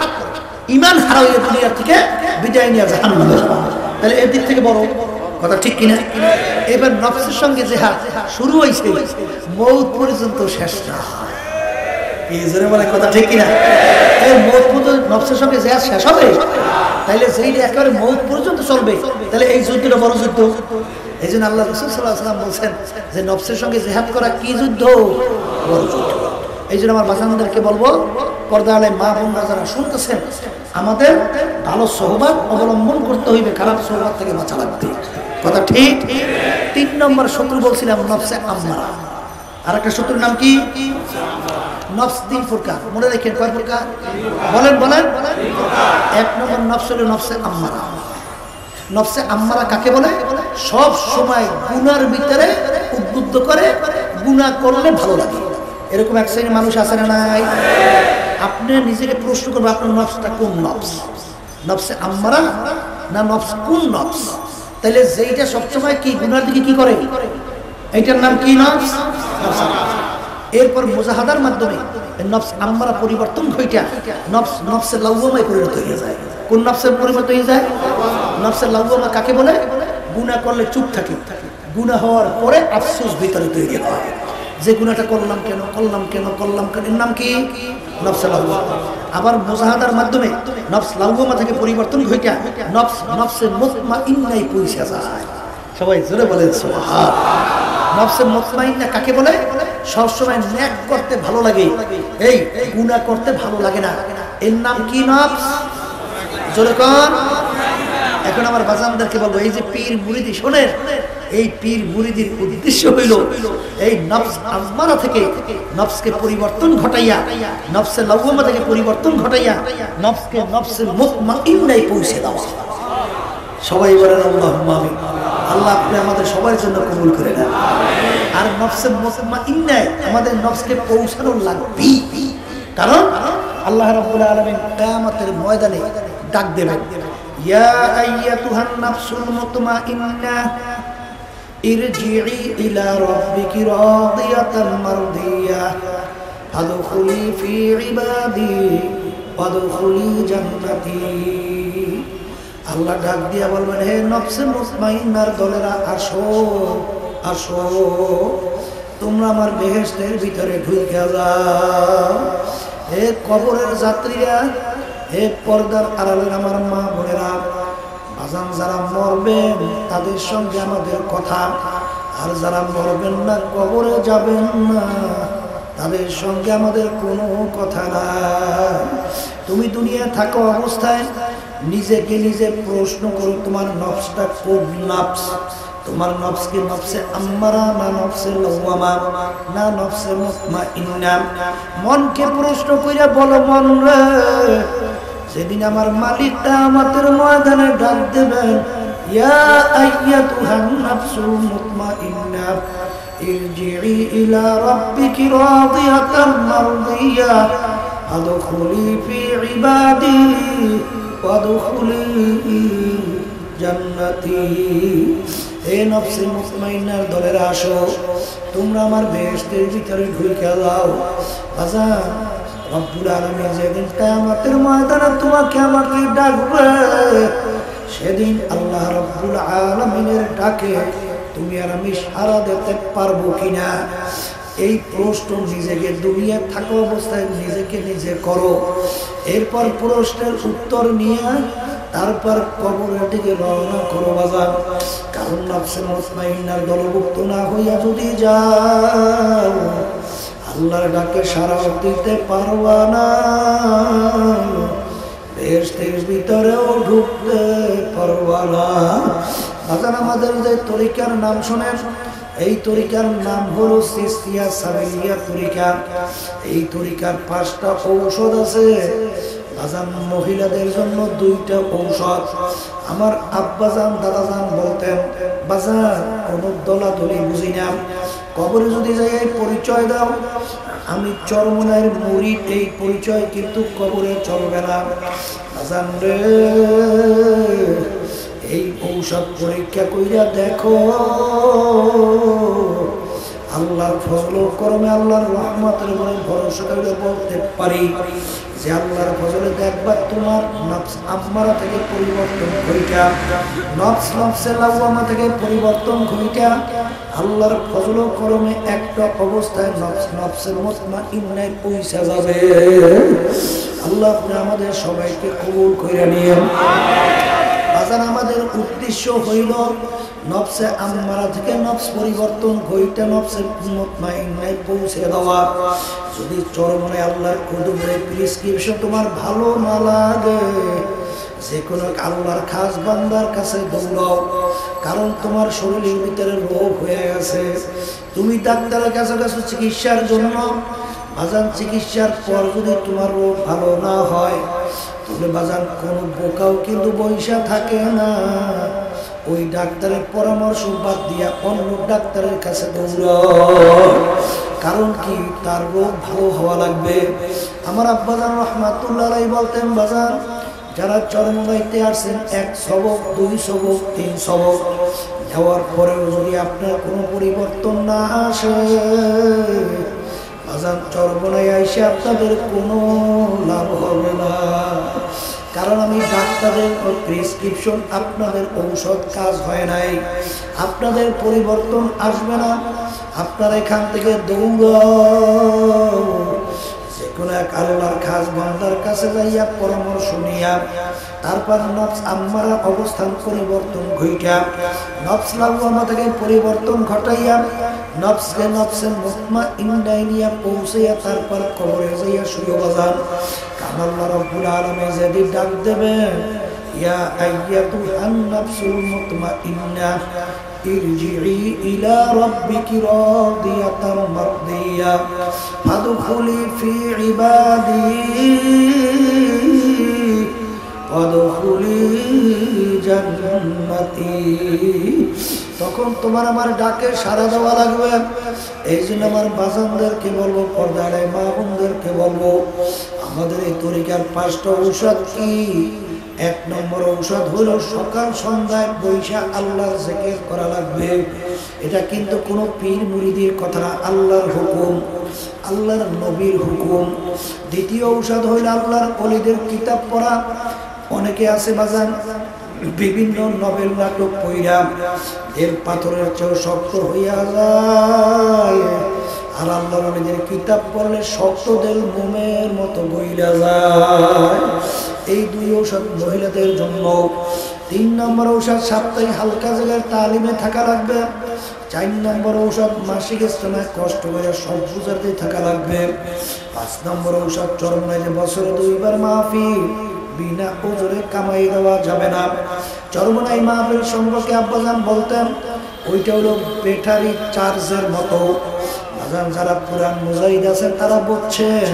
ঈমান হারাইয়া দুনিয়া থেকে বিদায় নিয়ে জাহান্নামে যাবে, তাহলে এর দিক থেকে বড়। কথা ঠিক কিনা? এবার নফসের সঙ্গে জিহাদ শুরু হয়েছে, মৌত পর্যন্ত শেষ না হয়। এই জোরে বলে কথা ঠিক কিনা? এই মৌত পর্যন্ত নফসের সঙ্গে জিহাদ শেষ হবে, তাহলে যেইটা একেবারে মৌত পর্যন্ত চলবে, তাহলে এই যুদ্ধটা বড় যুদ্ধ। এই জন্য আল্লাহ রাসূল সাল্লাল্লাহু আলাইহি ওয়াসাল্লাম বলছেন যে নফসের সঙ্গে জিহাদ করা কি যুদ্ধ? বড় যুদ্ধ। এই জন্য আমার বাচ্চাদেরকে বলবো, পর্দায় মা বোনরা যারা শুনতেছেন, আমাদের ভালো সোহবত অবলম্বন করতে হইবে, খারাপ সোহবত থেকে বাঁচা লাগবে। কথা ঠিক? 3 নম্বর শত্রু বলছিলাম নফসে আম্মারা। আর একটা শত্রুর নাম কি? নফস 3 প্রকার, মনে রাখেন। কয় প্রকার? বলেন বলেন। 1 নম্বর নফস হলো নফসে আম্মারা। নফসে আম্মারা কাকে বলে? সব সময় গুনার ভিতরে উদ্বুদ্ধ করে, গুনাহ করলে ভালো লাগে। এরকম এক শ্রেণীর মানুষ আছে না নাই? আপনি নিজেকে প্রশ্ন করবেন, আপনার নফসটা কোন নফস? নফসে আম্মারা না নফস কোন নফস? তাহলে যেইটা সবসময় কি গুনার দিকে কি করে, এইটার নাম কি? নফস। এরপর মুজাহাদার মাধ্যমে নফস আম্মারা পরিবর্তন ঘইটা নফসে লাওয়ামায় পরিণত হয়ে যায়। কোন নফসের পরিবর্তন হয়ে যায়? নফসে লাওয়ামা কাকে বলে? গুনাহ করলে চুপ থাকে, গুনাহ হওয়ার পরে আফসোস ভিতরে তৈরি হয়, যে গুনাহটা করলাম কেন, করলাম কেন, করলাম কেন। এর নাম কি? নফসে লাওয়ামা। আবার মুজাহাদার মাধ্যমে নফস লাওয়ামা থেকে পরিবর্তন ঘইটা নফসে মুতমাইন্নায় পৌঁছে যায়। সবাই জোরে বলেন সুবহান। নফসে মুতমাইন্না কাকে বলে? সবসময় নেক করতে ভালো লাগে, এই গুনাহ করতে ভালো লাগে না। এর নাম কি? নফস। জোরে কোন? এখন আমার বাজানদেরকে বলবো, এই যে পীর মুরিদি শোনেন, এই পীর মুরিদির উদ্দেশ্য হইল এই নফস আম্মারা থেকে নফসকে পরিবর্তন ঘটাইয়া, নফসে লাওয়ামা থেকে পরিবর্তন ঘটাইয়া নফসকে নফসে মুতমাইন্নায় পৌঁছে দেওয়া। সবাই বলেন আল্লাহুম্মা আমিন। আল্লাহ আপনি আমাদের সবার জন্য কবুল করে নেন। আর নফসে মুতমাইন্নায় আমাদের নফসকে পৌঁছানো লাগবে, কারণ আল্লাহ রাব্বুল আলামিন কিয়ামতের ময়দানে ডাক দেবেন, ইয়া আইয়াতুহান নাফসুল মুতমাইন্নাহ ইরজিই ইলা রাব্বিকি রাদিয়াতান মারদিয়াহ ফাদখুলি ফি ইবাদি ওয়াদখুলি জান্নাতি। আল্লাহ ডাক দিয়া বলবেন, হে নফসে মুতমাইন্নার দলেরা, আসো আসো, তোমরা আমার বেহেশতের ভিতরে ঢুকে যাও। হে কবরের যাত্রীরা, হে পর্দার আড়ালের আমার মা বোনেরা, আজান যারা মরবেন তাদের সঙ্গে আমাদের কথা, আর যারা মরবেন না, কবরে যাবেন না, তাদের সঙ্গে আমাদের কোনো কথা নাই। তুমি দুনিয়া থাকা অবস্থায় নিজেকে নিজে প্রশ্ন করো, তোমার নফসটা কোন নফস? তোমার নফস কি নফসে আম্মারা, না নফসে লাওয়ামা, না নফসে মুতমাইন্না? মনকে প্রশ্ন কইরা বলো, মন রে, সেদিন আমার মালিকটা আমাদের ময়দানে ডাক দেবেন, ইয়া আইয়াতুহান নাফসুল মুতমাইন্না ইরজিই ইলা রাব্বিকি রাদিয়াতান মারদিয়াহ ফাদখুলি ফি ইবাদি ওয়াদখুলি জান্নাতি। হে নফসে মুতমাইন্নার দলেরা, আসো, তোমরা আমার বেহেশতের ভিতরে ঢুকে যাও। আজান রব্বুল আলামিন যেদিন কিয়ামতের ময়দানে তোমাকে আমাকে ডাকবে, সেদিন আল্লাহ রব্বুল আলামিনের ডাকে তুমি আর আমি সাড়া দিতে পারবো কিনা, এই প্রশ্ন নিজেকে দুনিয়া থাকা অবস্থায় নিজেকে নিজে করো। এরপর প্রশ্নের উত্তর নিয়ে তারপর কবরের দিকে রওনা করো বাজার। কারণ নফসে মুতমাইন্নার দলভুক্ত না হইয়া যদি যাও, আল্লাহর ডাকে সাড়া দিতে পারবা না, বেহেশতের ভিতরেও ঢুকতে পারবা না। বাজার আমাদের যে তরিকার নাম শোনেন, এই তরিকার নাম হলো চিশতিয়া সাবেলিয়া তরিকা। এই তরিকার 5টা ঔষধ আছে। বাজান মহিলাদের জন্য 2টা ঔষধ। আমার আব্বাজান দাদাজান বলতেন, বাজার কোনো দলাদলি বুঝি না, কবরে যদি যাই এই পরিচয় দাও, আমি চরমনায়ের মুরিদ, এই পরিচয় কিন্তু কবরে চলবে না। বাজান রে, এই ঔষধ পরীক্ষা কইরা দেখো, আল্লাহর ফজল করমে, আল্লাহর রহমতের উপরে ভরসা করে বলতে পারি যে আল্লাহর ফজলে দেখবা তোমার নফস আম্মারা থেকে পরিবর্তন ঘইটা, নফসে লাওয়ামা থেকে পরিবর্তন ঘইটা আল্লাহর ফজল করমে একটা অবস্থায় নফসে মুতমাইন্নায় পৌঁছে যাবে। আল্লাহ আপনি আমাদের সবাইকে কবুল করে নিয়েন। বাজান আমাদের উদ্দেশ্য হইল নফসে আম্মারা থেকে নফস পরিবর্তন ঘইটা নফসে মুতমাইন্নায় পৌঁছে দেওয়া। যদি চরমনে আল্লাহর কুদুরে প্রেসক্রিপশন তোমার ভালো না লাগে, যে কোনো আল্লাহর খাস বান্দার কাছে দৌড়াও। কারণ তোমার শরীরের ভিতরে রোগ হয়ে গেছে, তুমি ডাক্তারের কাছে গেছো চিকিৎসার জন্য। বাজান চিকিৎসার পর যদি তোমার রোগ ভালো না হয়, তাহলে বাজান কোনো বোকাও কিন্তু বৈশা থাকে না, ওই ডাক্তারের পরামর্শ বাদ দিয়া অন্য ডাক্তারের কাছে দৌড়াও। কারণ কি, তার রোগ ভালো হওয়া লাগবে। আমার আব্বাজান রহমাতুল্লাহ আলাইহি বলতেন, বাজান যারা চরমনাইতে আসছেন 1 সবক 2 সবক 3 সবক যাওয়ার পরেও যদি আপনার কোনো পরিবর্তন না আসে, বাজান চরমনাই আইসে আপনাদের কোনো লাভ হবে না। কারণ আমি ডাক্তারের প্রেসক্রিপশন, আপনাদের ঔষধ কাজ হয় নাই, আপনাদের পরিবর্তন আসবে না। আপনার এখান থেকে দৌড়াও, যে কোনো এক আল্লাহর খাস বান্দার কাছে যাইয়া পরামর্শ নিয়া তারপর নফস আম্মারা অবস্থান পরিবর্তন ঘইটা নফস লাওয়ামা থেকে পরিবর্তন ঘটাইয়া নফসকে নফসে মুতমাইন্নায় নিয়া পৌঁছাইয়া তারপর কবরে যাইয়া শুয়ে বাজান। কারণ আল্লাহ রাব্বুল আলামিন যেদিন ডাক দেবেন, ইয়া আইয়াতুহান নাফসুল মুতমাইন্না ইরজিই ইলা রাব্বিকি রাদিয়াতান মারদিয়াহ ফাদখুলি ফি ইবাদি ওয়াদখুলি জান্নাতি। তখন তোমার আমার ডাকে সাড়া দেওয়া লাগবে। এই জন্য আমার বাজানদেরকে বলবো, পর্দায় মা বোনদেরকে বলবো, আমাদের এই তরিকার 5টা ঔষধ কি? এক নম্বর ঔষধ হলো সকাল সন্ধ্যায় বৈশা আল্লাহর জিকির করা লাগবে। এটা কিন্তু কোনো পীর মুরিদের কথা না, আল্লাহর হুকুম, আল্লাহর নবীর হুকুম। দ্বিতীয় ঔষধ হইল আল্লাহর ওলিদের কিতাব পড়া। অনেকে আছে বাজান বিভিন্ন নভেল নাটক পড়া এর পাথরের চেয়ে শক্ত হইয়া যায়, আর আল্লাহর ওলিদের কিতাব পড়লে শক্ত দেল মোমের মতো বইলা যায়। এই দুই ঔষধ মহিলাদের জন্য। 3 নম্বর ঔষধ সাপ্তাহিক হালকা জায়গার তালিমে থাকা লাগবে। 4 নম্বর ঔষধ মাসিক ইসলামের কষ্ট করে সব বুঝাতে থাকা লাগবে। 5 নম্বর ঔষধ চরমনায় যে বছরে 2 বার মাহফিল বিনা ওজরে কামাই দেওয়া যাবে না। চরমনাই মাহফিল সম্পর্কে আব্বাজান বলতেন ওইটা হলো ব্যাটারি চার্জের মতো। আজান যারা পুরান মুজাহিদ আছেন তারা বলছেন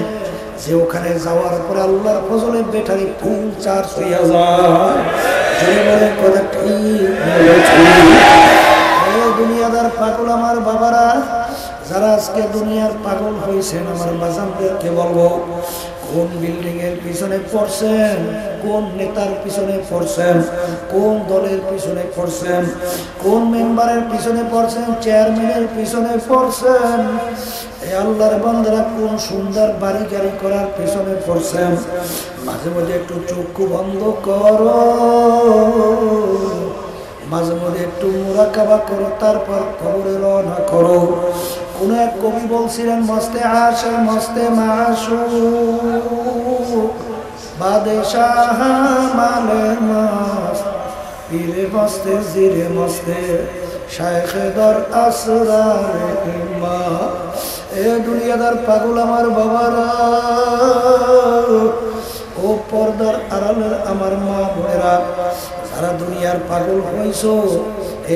যে ওখানে যাওয়ার পরে আল্লাহর ফজলে ব্যাটারি ফুল চার্জ হইয়া যায়। যে বলে কথা ঠিক দুনিয়াদার পাগল আমার বাবারা, যারা আজকে দুনিয়ার পাগল হয়েছেন আমার বাজানদেরকে বলবো, কোন বিল্ডিং এর পিছনে পড়ছেন, কোন নেতার পিছনে পড়ছেন, কোন দলের পিছনে পড়ছেন, কোন মেম্বারের পিছনে পড়ছেন, চেয়ারম্যানের পিছনে পড়ছেন, এই আল্লাহর বান্দারা কোন সুন্দর বাড়ি গাড়ি করার পিছনে পড়ছেন। মাঝে মাঝে একটু চক্ষু বন্ধ করো, মাঝে মাঝে একটু মুরাকাবা করো, তারপর কবরে রওনা করো। কোন এক কবি বলছিলেন মস্তে আশা মস্তে মাশুক বাদশাহ মালে মস্ত পীরে মস্তে জিরে মস্তে শায়েখে দর আসরারে ইম্মা। এ দুনিয়াদার পাগল আমার বাবারা, ও পর্দার আড়ালের আমার মা বোনেরা, যারা দুনিয়ার পাগল হইছো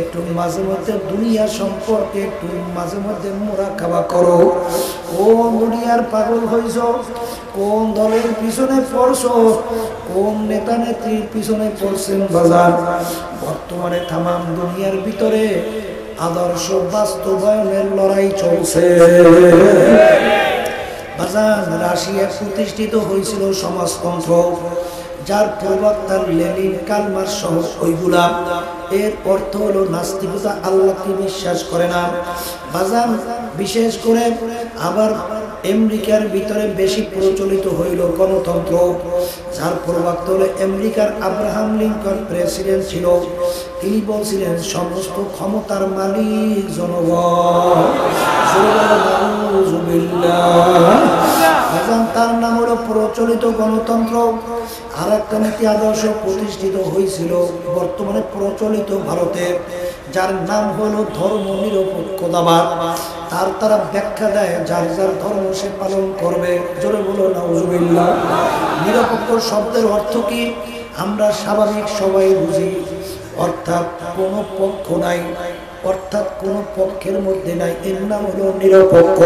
একটু মাঝে মধ্যে দুনিয়া সম্পর্কে একটু মাঝে মধ্যে মুরাকাবা করো। কোন দুনিয়ার পাগল হইছো, কোন দলের পিছনে পড়ছো, কোন নেতা নেত্রীর পিছনে পড়ছেন বাজার। বর্তমানে তামাম দুনিয়ার ভিতরে আদর্শ বাস্তবায়নের লড়াই চলছে বাজার। রাশিয়া প্রতিষ্ঠিত হয়েছিল সমাজতন্ত্র, যার প্রবক্তার লেনিন কালমার সহ ওইগুলা। এর অর্থ হলো নাস্তিকতা, আল্লাহকে বিশ্বাস করে না বাজান। বিশেষ করে আবার আমেরিকার ভিতরে বেশি প্রচলিত হইল গণতন্ত্র, যার প্রবক্তা হলো আমেরিকার আব্রাহাম লিঙ্কন প্রেসিডেন্ট ছিল। তিনি বলছিলেন সমস্ত ক্ষমতার মালিক জনগণ। তার নাম হলো প্রচলিত গণতন্ত্র। আর একটা নীতি আদর্শ প্রতিষ্ঠিত হয়েছিল বর্তমানে প্রচলিত ভারতে, যার নাম হলো ধর্ম নিরপেক্ষতাবাদ। তারা ব্যাখ্যা দেয় যার যার ধর্ম সে পালন করবে। জোরে বলো নাউজুবিল্লাহ। নিরপেক্ষ শব্দের অর্থ কি আমরা স্বাভাবিক সবাই বুঝি, অর্থাৎ কোনো পক্ষ নাই, অর্থাৎ কোন পক্ষের মধ্যে নাই, এর নাম হলো নিরপেক্ষ।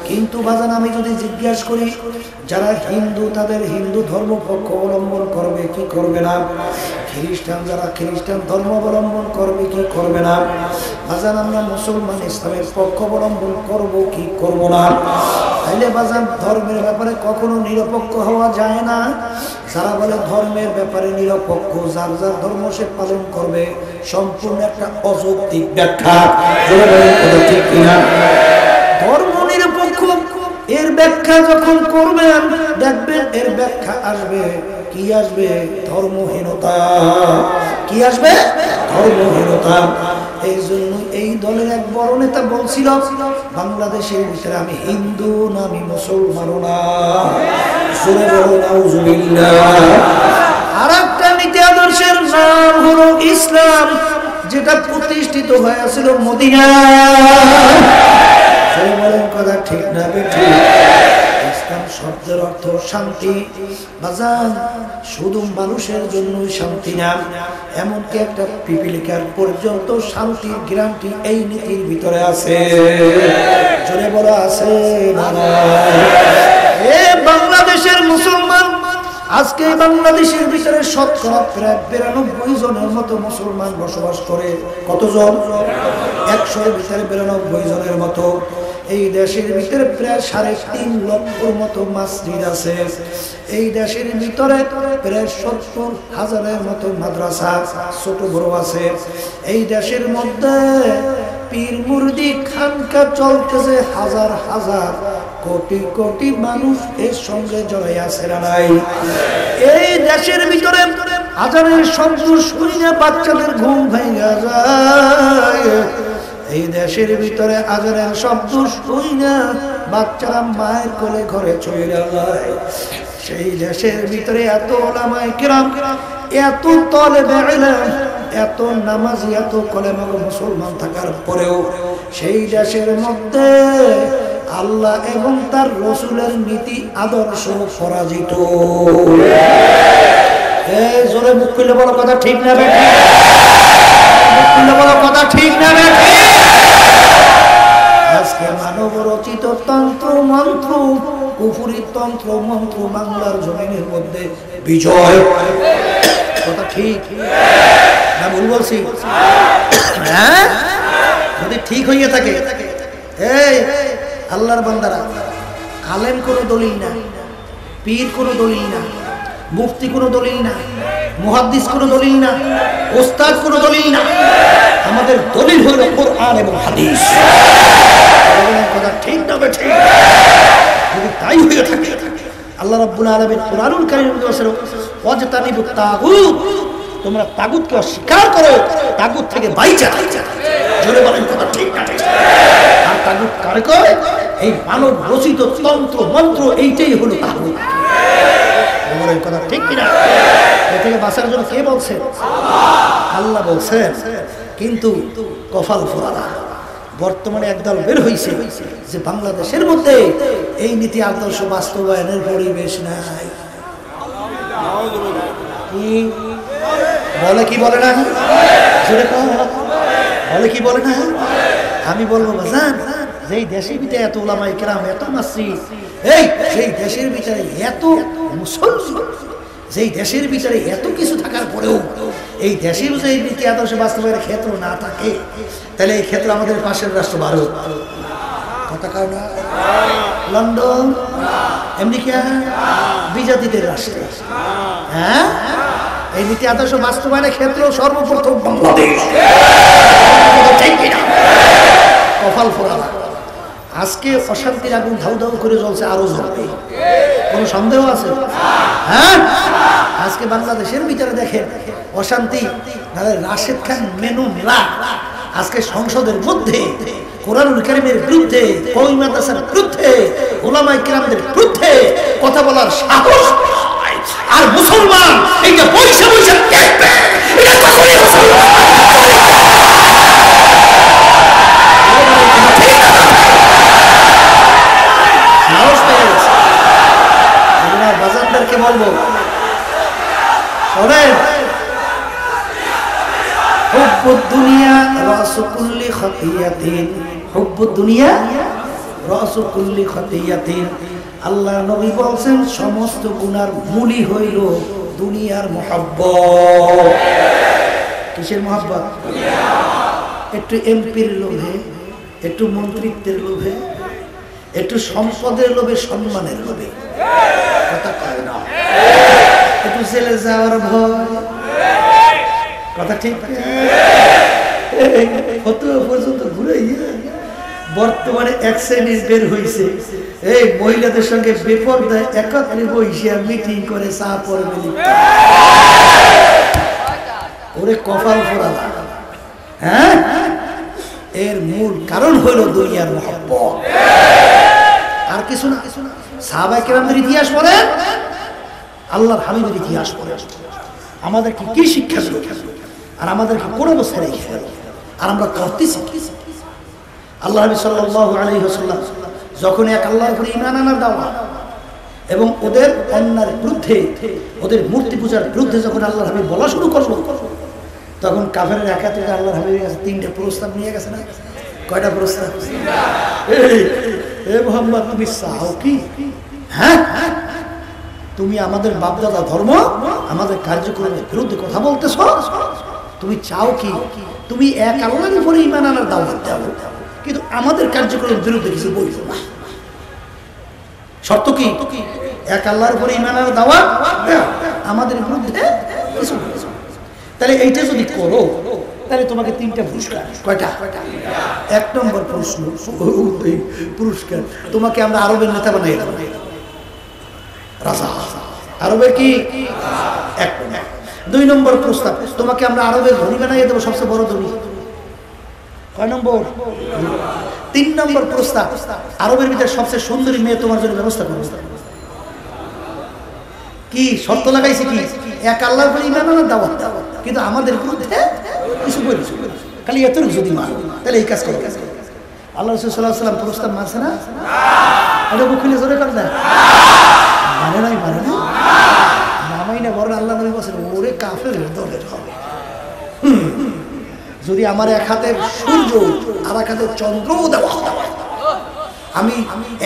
কিন্তু বাজান আমি যদি জিজ্ঞাসা করি যারা হিন্দু তাদের হিন্দু ধর্ম পক্ষ অবলম্বন করবে কি করবে না, খ্রিস্টান যারা খ্রিস্টান ধর্ম অবলম্বন করবে কি করবে না, বাজান আমরা মুসলমান ইসলামের পক্ষ অবলম্বন করব কি করব না। তাইলে বাজান ধর্মের ব্যাপারে কখনো নিরপেক্ষ হওয়া যায় না। যারা বলে ধর্মের ব্যাপারে নিরপেক্ষ, যার যার ধর্ম সে পালন করবে, সম্পূর্ণ একটা অযৌক্তিক ব্যাখ্যা। ঠিক কিনা? ধর্ম নিরপেক্ষ এর ব্যাখ্যা যখন করবেন দেখবেন এর ব্যাখ্যা আসবে কি আসবে? ধর্মহীনতা। কি আসবে? ধর্মহীনতা। এই জন্য এই দলের এক বড় নেতা বলছিল বাংলাদেশের ভিতরে আমি হিন্দু না আমি মুসলমান না। আর একটা নীতি আদর্শের নাম হলো ইসলাম, যেটা প্রতিষ্ঠিত হয়েছিল মদিনায়। বলেন কথা ঠিক না বেঠিক? ইসলাম শব্দের অর্থ শান্তি বাজান। শুধু মানুষের জন্য শান্তি না, এমনকি একটা পিপিলিকার পর্যন্ত শান্তির গ্যারান্টি এই নীতির ভিতরে আছে। জোরে বলা আছে এ বাংলাদেশের মুসলমান। আজকে বাংলাদেশের ভিতরে শতকরা প্রায় 92 জনের মতো মুসলমান বসবাস করে। কতজন? 100-এর ভিতরে 92 জনের মতো। এই দেশের ভিতরে প্রায় 3.5 লক্ষর মতো মসজিদ আছে। এই দেশের ভিতরে প্রায় 70,000-এর মতো মাদ্রাসা ছোট বড় আছে। এই দেশের মধ্যে পীর মুরিদি খানকা চলতেছে, হাজার হাজার কোটি কোটি মানুষ এর সঙ্গে জড়াই আছে না নাই? এই দেশের ভিতরে আজানের শব্দ শুনে বাচ্চাদের ঘুম ভেঙে যায়। এই দেশের ভিতরে আজানের শব্দ শুনে বাচ্চারা মায়ের কোলে ঘরে চলে যায়। সেই দেশের ভিতরে এত উলামায়ে কিরাম, এত তালেবে ইলম, এত নামাজি, এত কলেমা মুসলমান থাকার পরেও সেই দেশের মধ্যে আল্লাহ এবং তার রাসূলের নীতি আদর্শ পরাজিত। এই জোরে মুখ খুলে বলো কথা ঠিক না বেঠিক? মুখ খুলে বলো কথা ঠিক না বেঠিক? আজকে মানব রচিত তন্ত্র মন্ত্র, কুফরি তন্ত্র মন্ত্র বাংলার জমিনের মধ্যে বিজয়। কথা ঠিক না ভুল বলছি? হ্যাঁ, যদি ঠিক হইয়া থাকে, এই আল্লাহর বান্দারা, আলেম কোনো দলিল না, পীর কোনো দলিল না, মুফতি কোনো দলিল না, মুহাদ্দিস কোনো দলিল না, ওস্তাদ কোনো দলিল না। আমাদের দলিল হলো কোরআন এবং হাদিস। কথা ঠিক না ঠিক? যদি তাই হয়ে থাকে, আল্লাহ রাব্বুল আলামিন কোরআনুল কারীমে বলেছেন, ওয়াজতানিবুত তাগুত, তোমরা তাগুতকে অস্বীকার করো, তাগুত থেকে বাইচা থাকো। জোরে বলেন কথা ঠিক না ঠিক? আর তাগুত কারে কয়? এই মানব রচিত তন্ত্র মন্ত্র, এইটাই হলো তাগুত। বলেন কথা ঠিক কিনা? এ থেকে বাঁচার জন্য কে বলছেন? আল্লাহ বলছেন। কিন্তু কপাল ফোরালা, বর্তমানে একদল বের হয়েছে যে বাংলাদেশের মধ্যে এই নীতি আদর্শ বাস্তবায়নের পরিবেশ নাই। বলে কি বলে না? বলে কি বলে না? আমি বলবো বাজান, যেই দেশের ভিতরে এত উলামায়ে কেরাম, এত মসজিদ, এই সেই দেশের ভিতরে এত মুসলমান, যেই দেশের ভিতরে এত কিছু থাকার পরেও এই দেশের যে নীতি আদর্শ বাস্তবায়নের ক্ষেত্র না থাকে, তাহলে এই ক্ষেত্র আমাদের পাশের রাষ্ট্র ভারত। কথা কার না? লন্ডন, আমেরিকা, বিজাতিদের রাষ্ট্র। হ্যাঁ, এই নীতি আদর্শ বাস্তবায়নের ক্ষেত্র সর্বপ্রথম বাংলাদেশ। কপাল ফোরালা। আজকে অশান্তির আগুন ধাউ ধাউ করে জ্বলছে, আরো জ্বলবে, কোন সন্দেহ আছে? হ্যাঁ, আজকে বাংলাদেশের ভিতরে দেখেন অশান্তি। রাশেদ খান মেনুনরা আজকে সংসদের মধ্যে কোরআনুল কারীমের বিরুদ্ধে, কওমি মাদ্রাসার বিরুদ্ধে, উলামায়ে কিরামদের বিরুদ্ধে কথা বলার সাহস, আর মুসলমান এই যে পয়সা পয়সা দেখবে, এটা কখনোই মুসলমান বাজারদারকে বলবো, শোনেন, হুব্বুদ দুনিয়া রাসু কুল্লি খাতিয়াতিন, হুব্বুদ দুনিয়া রাসু কুল্লি খাতিয়াতিন। আল্লাহর নবী বলেন, সমস্ত গুনার মূলই হইল দুনিয়ার মহব্বত। কিসের মহব্বত? একটু এমপির লোভে, একটু মন্ত্রিত্বের লোভে, একটু সম্পদের লোভে, সম্মানের লোভে, কথা কয় না, একটু জেলে যাওয়ার ভয়, কথা ঠিক কত পর্যন্ত ঘুরে। বর্তমানে এক শ্রেণীর বের হয়েছে, এই মহিলাদের সঙ্গে বেপরদায় একত্রে বসিয়া মিটিং করে চা পড়বে। ওরে কপাল ফোরালা। হ্যাঁ, এর মূল কারণ হলো দুনিয়ার মহব্বত, আর কিছু না। সাহাবায়ে কেরামদের ইতিহাস পড়েন, আল্লাহর হাবিবের ইতিহাস পড়েন, আমাদেরকে কি শিক্ষা দিল, আর আমাদেরকে কোন অবস্থায় রেখে গেল, আর আমরা করতেছি কি? আল্লাহ নবী সাল্লাল্লাহু আলাইহি ওয়াসাল্লাম যখন এক আল্লাহর উপরে ঈমান আনার দাওয়াত এবং ওদের অন্যায়ের বিরুদ্ধে, ওদের মূর্তি পূজার বিরুদ্ধে যখন আল্লাহর হাবিব বলা শুরু করলো, তখন কাফেরের একাত্রে আল্লাহর হাবিবের কাছে 3টা প্রস্তাব নিয়ে গেছে না? কয়টা প্রস্তাব? এ মুহাম্মদ, তুমি চাও কি? হ্যাঁ, তুমি আমাদের বাপদাদা ধর্ম, আমাদের কার্যক্রমের বিরুদ্ধে কথা বলতেছ, তুমি চাও কি? তুমি এক আল্লাহর উপরে ঈমান আনার দাওয়াত দাও, কিন্তু আমাদের কার্যক্রমের বিরুদ্ধে কিছু বৈধ না। শর্ত কি? এক আল্লাহর উপরে ঈমান আনার দাওয়াত, আমাদের বিরুদ্ধে কিছু। তাহলে এইটা যদি করো তাহলে তোমাকে 3টা পুরস্কার। কয়টা? 1 নম্বর প্রশ্ন পুরস্কার, তোমাকে আমরা আরবের নেতা বানাই দেব, রাজা আরবের কি 1। 2 নম্বর প্রস্তাব, তোমাকে আমরা আরবের ধনী বানাই দেবো, সবচেয়ে বড় ধনী। কয় নম্বর? 3 নম্বর প্রস্তাব, আরবের ভিতরে সবচেয়ে সুন্দরী মেয়ে তোমার জন্য ব্যবস্থা করবো। কি শর্ত লাগাইছে? কি? এক আল্লাহর উপরে ঈমান আনার দাওয়াত, কিন্তু আমাদের বিরুদ্ধে কিছু বলি, খালি এতটুকু যদি মান, তাহলে এই কাজ করো। আল্লাহ রাসূল সাল্লাল্লাহু আলাইহি ওয়াসাল্লাম প্রস্তাব মানছে না? এটা বুঝলে জোরে করে দেয়, মানে নাই, মানে না, নামাই না, বরং আল্লাহ নবী বলেন ওরে কাফের দলের হবে। যদি আমার এক হাতের সূর্য আর এক হাতের চন্দ্র দেওয়া হয়, আমি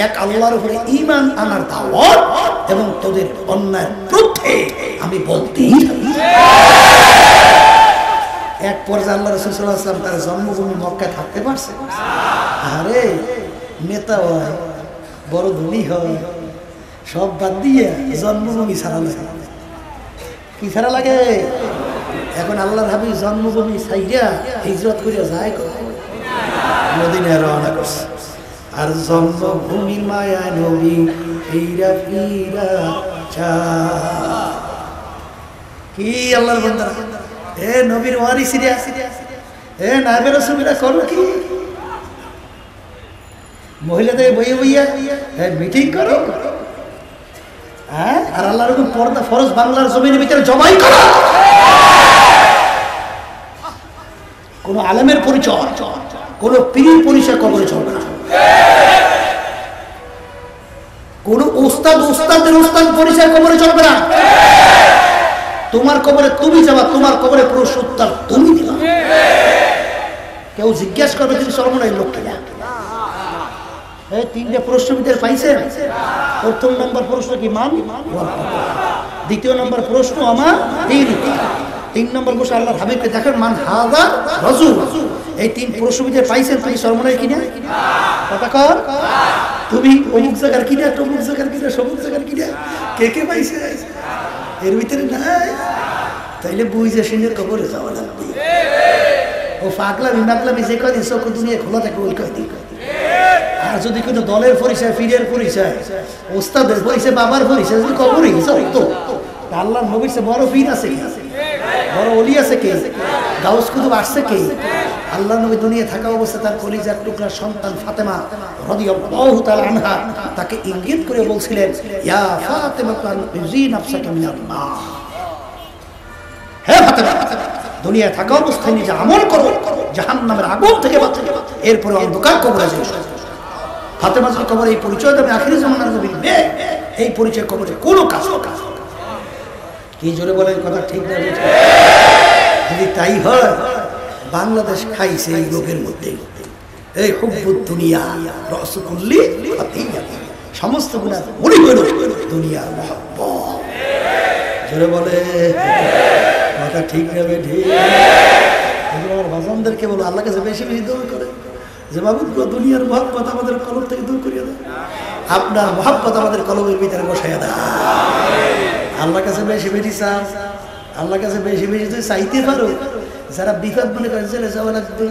এক আল্লাহর উপরে ঈমান আনার দাওয়াত এবং তোদের অন্যায়ের বিরুদ্ধে আমি বলতেই থাকি। এক পর্যায়ে আল্লাহ রাসূল সাল্লাল্লাহু আলাইহি ওয়াসাল্লাম তার জন্মভূমি মক্কায় থাকতে পারছে? আরে নেতা হয়, বড় ধনী হয়, সব বাদ দিয়ে জন্মভূমি ছাড়া লাগে। কি ছাড়া লাগে? এখন আল্লাহর হাবিব জন্মভূমি ছাইরা হিজরত করে যায় মদিনায় রওনা করছে। আর জন্মভূমি মায়া নবী ফিরা ফিরা যায়। কি আল্লাহর বান্দা, এ নবীর ওয়ারিসিরা, এ নায়েবে রাসূলরা করো কি? মহিলাদের বইয়ে বইয়া মিটিং করো, হ্যাঁ? আর আল্লাহর হুকুম পর্দা ফরজ বাংলার জমিনের ভিতরে জবাই করো। কোন আলেমের পরিচয়, কোন পীরের পরিচয় কবরে চলবে না। কোন ওস্তাদের ওস্তাদ পরিচয় কবরে চলবে না। তোমার কবরে তুমি যাবা, তোমার কবরে প্রশ্ন উত্তর তুমি দিবা। কেউ জিজ্ঞাসা করবে তুমি সর্বনাই লোক কিনা। এই 3টে প্রশ্ন ভিতরে পাইছেন। প্রথম নম্বর প্রশ্ন কি? মান। 2য় নম্বর প্রশ্ন আমার 3 নম্বর প্রশ্ন আল্লাহর হাবিবকে দেখেন, মান হাযা রাসূল। এই 3 প্রশ্ন ভিতরে পাইছেন তুমি সর্বনাই কিনা। কথা কর, তুমি অমুক জায়গার কিনা, তমুক জায়গার কিনা, সমুক জায়গার কিনা, কে কে পাইছে এর ভিতরে নাই। তাইলে বুঝে শুনে কবরে যাওয়া লাগবে। ও পাগলামি মাগলামি যে কয়দিন চোখ দুনিয়া খোলা থাকে ওই কয়দিন। আর যদি কোনো দলের পরিচয়, পীরের পরিচয়, ওস্তাদের পরিচয়, বাবার পরিচয় যদি কবরে যাও, তো আল্লাহর নবীর চেয়ে বড় পীর আছে কে? বড় ওলি আছে কে? গাউস কুতুব আসছে কে? আল্লাহর নবী দুনিয়া থাকা অবস্থায় তার কলিজার টুকরা সন্তান ফাতেমা রাদিয়াল্লাহু তাআলা আনহা তাকে ইঙ্গিত করে বলছিলেন, ইয়া ফাতেমা তুজি নাফসাকা মিনান নার। হে ফাতেমা, দুনিয়ায় থাকা অবস্থায় নিজে আমল করো, জাহান্নামের আগুন থেকে বাঁচো, এরপরে অন্ধকার কবরে যাও। ফাতেমা যদি কবরে এই পরিচয় দেবে আখিরি জামানার নবীর মেয়ে, এই পরিচয় কবরে কোনো কাজ কাজ। কি জোরে বলেন, কথা ঠিক না? যদি তাই হয়, বাংলাদেশ খাইছে এই রোগের মধ্যে, এই হুব্বুদ দুনিয়া রাসূলুল্লি খাতিয়া, সমস্ত গুনাহ মরি হইল দুনিয়ার মহব্বত। জোরে বলে, কথা ঠিক না? ঠিক। আমার বাজানদেরকে বলো আল্লাহর কাছে বেশি বেশি দোয়া করে যে মাবুদ গো, দুনিয়ার মহব্বত আমাদের কলব থেকে দূর করিয়ে দাও, আপনার মহব্বত আমাদের কলবের ভিতরে বসাইয়া দাও। আল্লাহর কাছে বেশি বেশি চাও, আল্লাহর কাছে বেশি বেশি তুই চাইতে পারো। যারা বিপদ মনে করে জেলে যাওয়া লাগবে,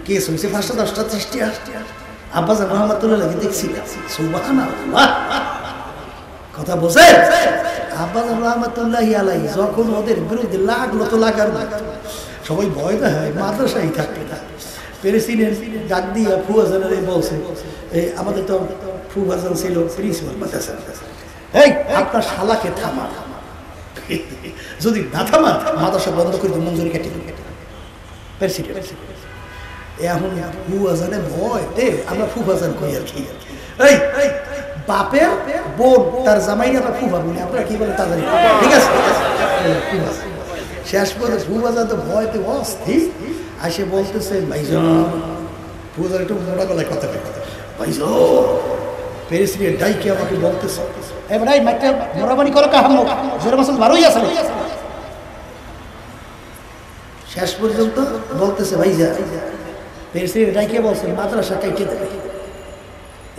কেস হয়েছে 5টা 10টা 30টা, আব্বাজান রহমাতুল্লাহ লাগে দেখছি, সুবহানাল্লাহ, কথা বোঝে? আব্বাজান রহমাতুল্লাহি আলাইহি যখন ওদের বিরুদ্ধে লাগলো তো লাগার না, সবাই ভয় না হয়, মাদ্রাসায় থাকতে থাকে। প্রেসিডেন্ট ডাক দিয়ে ফুয়াজানের বলছে, এই আমাদের তো ফুয়াজান ছিল প্রিন্সিপাল মাদ্রাসা, এই আপনার শালাকে থামা, যদি না থামা মাদ্রাসা বন্ধ করে মঞ্জুরি কেটে প্রেসিডেন্ট। এখন ফুয়াজানে ভয় দে, আমরা ফুয়াজান করি আর কি। এই বাপের বোন তার জামাই আমরা ফুফা বলি, আপনারা কি বলে তাদের, ঠিক আছে? শেষ পর্যন্ত ফুফাজান তো ভয়তে অস্থির আসে বলতেছে, ভাইজান, ফুফাজান একটু মোটা গলায় কথা কয়, ভাইজান প্রেসিডেন্ট ডাইকে আমাকে বলতেছে, এবার এই মাইকটা মোরাবানি করো কাহাম জোরে মাসল বারোই আছে। শেষ পর্যন্ত বলতেছে, ভাইজান প্রেসিডেন্ট ডাইকে বলছেন মাদ্রাসা কাইটে দেবে,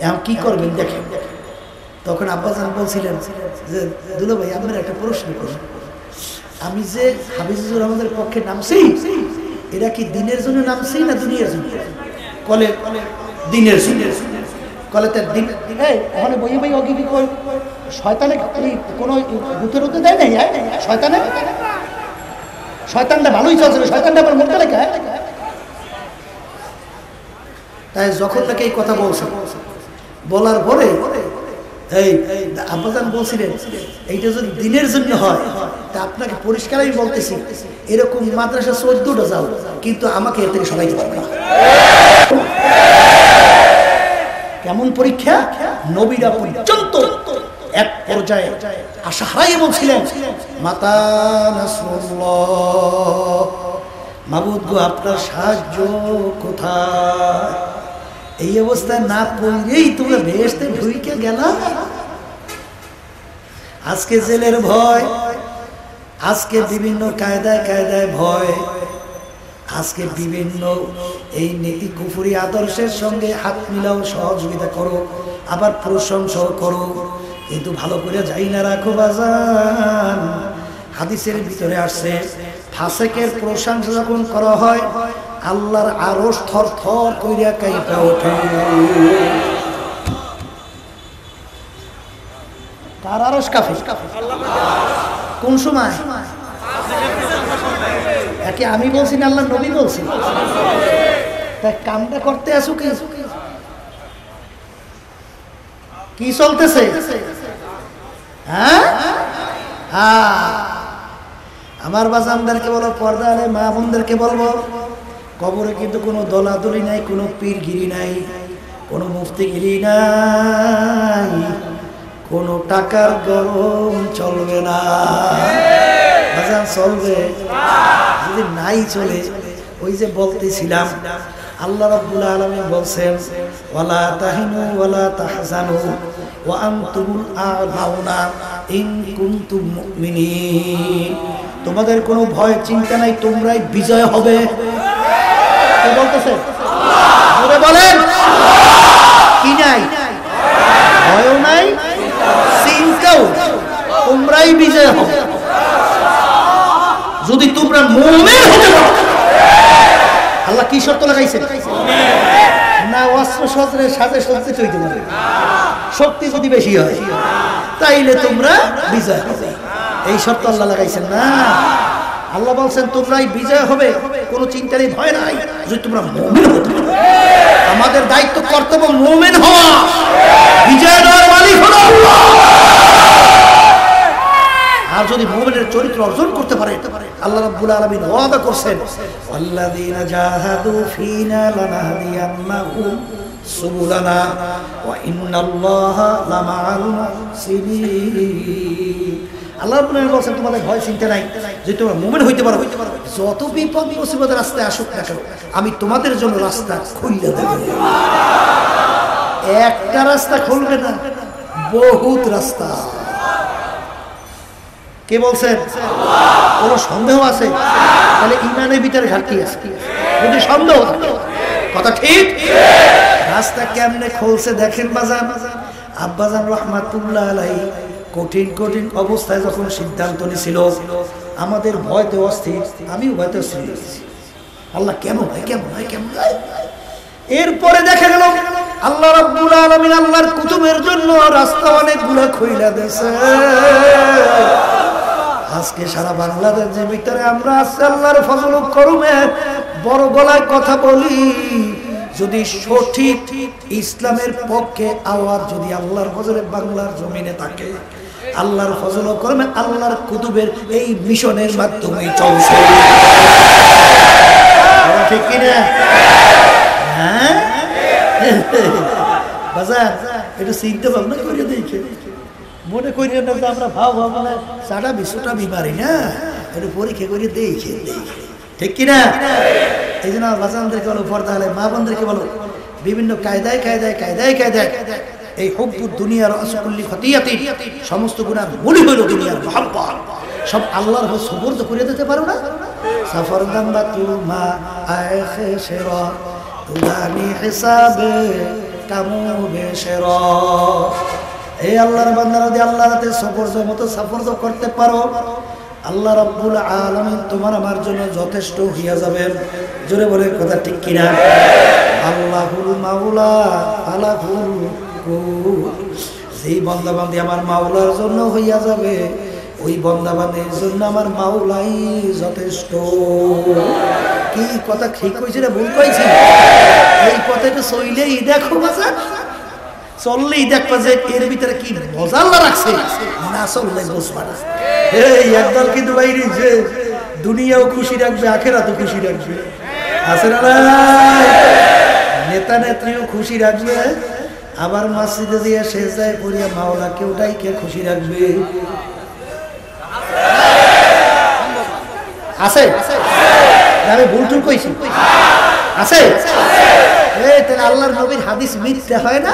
এখন কি করবেন দেখেন। তখন আব্বাজান বলছিলেন যে দুলা ভাই আপনার একটা প্রশ্ন করুন, আমি যে হাফিজুর রহমানের পক্ষে নামছি এরা কি দিনের জন্য নামছি না দুনিয়ার জন্য? কলে দিনের জন্য। কলে তার দিন ওখানে বই বই অগি শয়তানে কোনো গুতে রুতে দেয় নাই, শয়তানে শয়তানটা ভালোই চলছিল, শয়তানটা আবার মুখটা লেখা। তাই যখন তাকে এই কথা বলছে, বলার পরে এই আব্বাজান বলছিলেন এইটা যদি দিনের জন্য হয় তা আপনাকে পরিষ্কার আমি বলতেছি এরকম মাদ্রাসা 14টা যাও, কিন্তু আমাকে এর থেকে সরাইতে পারবে না। কেমন পরীক্ষা! নবীরা পর্যন্ত এক পর্যায়ে আশা হারাইয়ে বলছিলেন মাতা নাসরুল্লাহ, মাবুদ গো আপনার সাহায্য কোথায়? এই অবস্থায় না পড়লেই তোমরা বেহেশতে ঢুকে গেলা। আজকে জেলের ভয়, আজকে বিভিন্ন কায়দায় কায়দায় ভয়, আজকে বিভিন্ন এই নীতি কুফরি আদর্শের সঙ্গে হাত মিলাও, সহযোগিতা করো, আবার প্রশংসাও করো, কিন্তু ভালো করে যাই না রাখো বাজান। হাদিসের ভিতরে আসছে ফাসেকের প্রশংসা যখন করা হয় আল্লাহর আরশ থর থর কইরা কাইপা ওঠে। কার আরশ কাঁপে? কোন সময়? একে আমি বলছি না আল্লাহ নবী বলছি? তাই কামটা করতে আসো কি চলতেছে? হ্যাঁ, আমার বাজানদেরকে বলো, পর্দা আলে মা বোনদেরকে বলবো, কবরে কিন্তু কোনো দলাদলি নাই, কোনো পীরগিরি নাই, কোনো মুফতিগিরি নাই, কোনো টাকার গরম চলবে না। বাজান চলবে? যদি নাই চলে, ওই যে বলতেছিলাম আল্লাহ রাব্বুল আলামিন বলছেন ওয়ালা তাহিনু ওয়ালা তাহজানু ওয়া আনতুমুল আ'লাউনা ইন কুনতুম মুমিনিন। তোমাদের কোনো ভয় চিন্তা নাই, তোমরাই বিজয় হবে। কে বলতেছে? আল্লাহ বলেন। কি নাই? ভয়ও নাই, চিন্তাও, তোমরাই বিজয় হবে যদি তোমরা মুমিন হতে পারো। আল্লাহ কি শর্ত লাগাইছেন? না অস্ত্র শস্ত্রের সাথে শক্তি তৈরি হবে, শক্তি যদি বেশি হয় তাইলে তোমরা বিজয় হবে, এই শর্ত আল্লাহ লাগাইছেন। না, আল্লাহ বলছেন তোমরাই বিজয় হবে, কোনো চিন্তা নেই, ভয় নাই, যদি তোমরা মুমিন হতে পারো। আমাদের দায়িত্ব কর্তব্য মুমিন হওয়া, বিজয় দেওয়ার মালিক হলো আল্লাহ। আর যদি মুমিনের চরিত্র অর্জন করতে পারে, আল্লাহ রাব্বুল আলামিন ওয়াদা করেছেন আল্লাযীনা জাহাদু ফীনা লানাহদিয়ান্নাহুম সুবুলানা ওয়া ইন্নাল্লাহা লামাআল মুহসিনিন। আল্লাহ রাব্বুল আলামিন বলেন তোমাদের ভয় চিন্তা নাই, যদি তোমরা মুমিন হইতে পারো, যত বিপদ মুসিবতের রাস্তায় আসুক না কেন আমি তোমাদের জন্য রাস্তা খুলে দেব। একটা রাস্তা খুলবে না, বহুত রাস্তা। কে বলছেন? কোনো সন্দেহ আছে? তাহলে ইমানের ভিতরে ঘাটতি আছে। যদি সন্দেহ থাকে, কথা ঠিক, রাস্তা কেমনে খুলছে দেখেন বাজান। আব্বাজান রাহমাতুল্লাহ আলাইহি কঠিন কঠিন অবস্থায় যখন সিদ্ধান্ত নিছিল, আমাদের ভয়তে অস্থির, আমিও ভয়তে অস্থির। আল্লাহ কেমন হয়, কেমন হয়, কেমন হয়। এরপরে দেখা গেল আল্লাহ রাব্বুল আলামিন আল্লাহর কুতুবের জন্য রাস্তা অনেকগুলো খুইলা দিয়েছে। আজকে সারা বাংলাদেশের ভিতরে আমরা আল্লাহর ফজল ও করমে বড় গলায় কথা বলি, যদি সঠিক ইসলামের পক্ষে আওয়াজ যদি আল্লাহর ফজলে বাংলার জমিনে থাকে, আল্লাহর ফজল ও করমে আল্লাহর কুতুবের এই মিশনের মাধ্যমে চলছে, ঠিক কিনা? হ্যাঁ বাজার একটু চিন্তা ভাবনা করে দেখে, মনে করি না যে আমরা ভাব ভাবনা সারা বিশ্বটা বিমারি না, একটু পরীক্ষা করে দেখে, ঠিক কিনা? এই জন্য বাচ্চাদেরকে বলো, পর্দা হলে মা বোনদেরকে বলো, বিভিন্ন কায়দায় কায়দায় কায়দায় কায়দায় এই হুব্বুদ দুনিয়ার আসকুল্লি খতিয়াতি, সমস্ত গুনাহ মূল হইল দুনিয়ার মহব্বত, সব আল্লাহর সুবর্দ করে দিতে পারো না। সাফরদান বা তুমা আয় খেসেরা তুলানি হিসাবে কামু বেশেরা। এই আল্লাহর বান্দারা যদি আল্লাহর হাতে সফরজ মতো সফরজ করতে পারো, আল্লাহ রাব্বুল আলামিন তোমার আমার জন্য যথেষ্ট হইয়া যাবেন। জোরে বলে কথা ঠিক কিনা? আল্লাহুল মাওলা আলাহুল কুল। যেই বান্দা বান্দি আমার মাওলার জন্য হইয়া যাবে, ওই বান্দা বান্দির জন্য আমার মাওলাই যথেষ্ট। কি কথা ঠিক কইছি না ভুল কইছি? এই কথাটা চইলেই দেখো বাজার, চললেই দেখবা যে এর ভিতরে কি মজা আল্লাহ রাখছে, না চললে বুঝবা না। এই একদল কিন্তু বাইরে যে দুনিয়াও খুশি রাখবে, আখেরাতও খুশি রাখবে, আছে না? নেতা নেত্রীও খুশি রাখবে, আবার মসজিদে দিয়ে সেজদায় পড়িয়া মাওলাকে ওটাইকে খুশি রাখবে। আছে? আমি ভুল টুল কইছি? আছে? এই তাহলে আল্লাহর নবীর হাদিস মিথ্যা হয় না?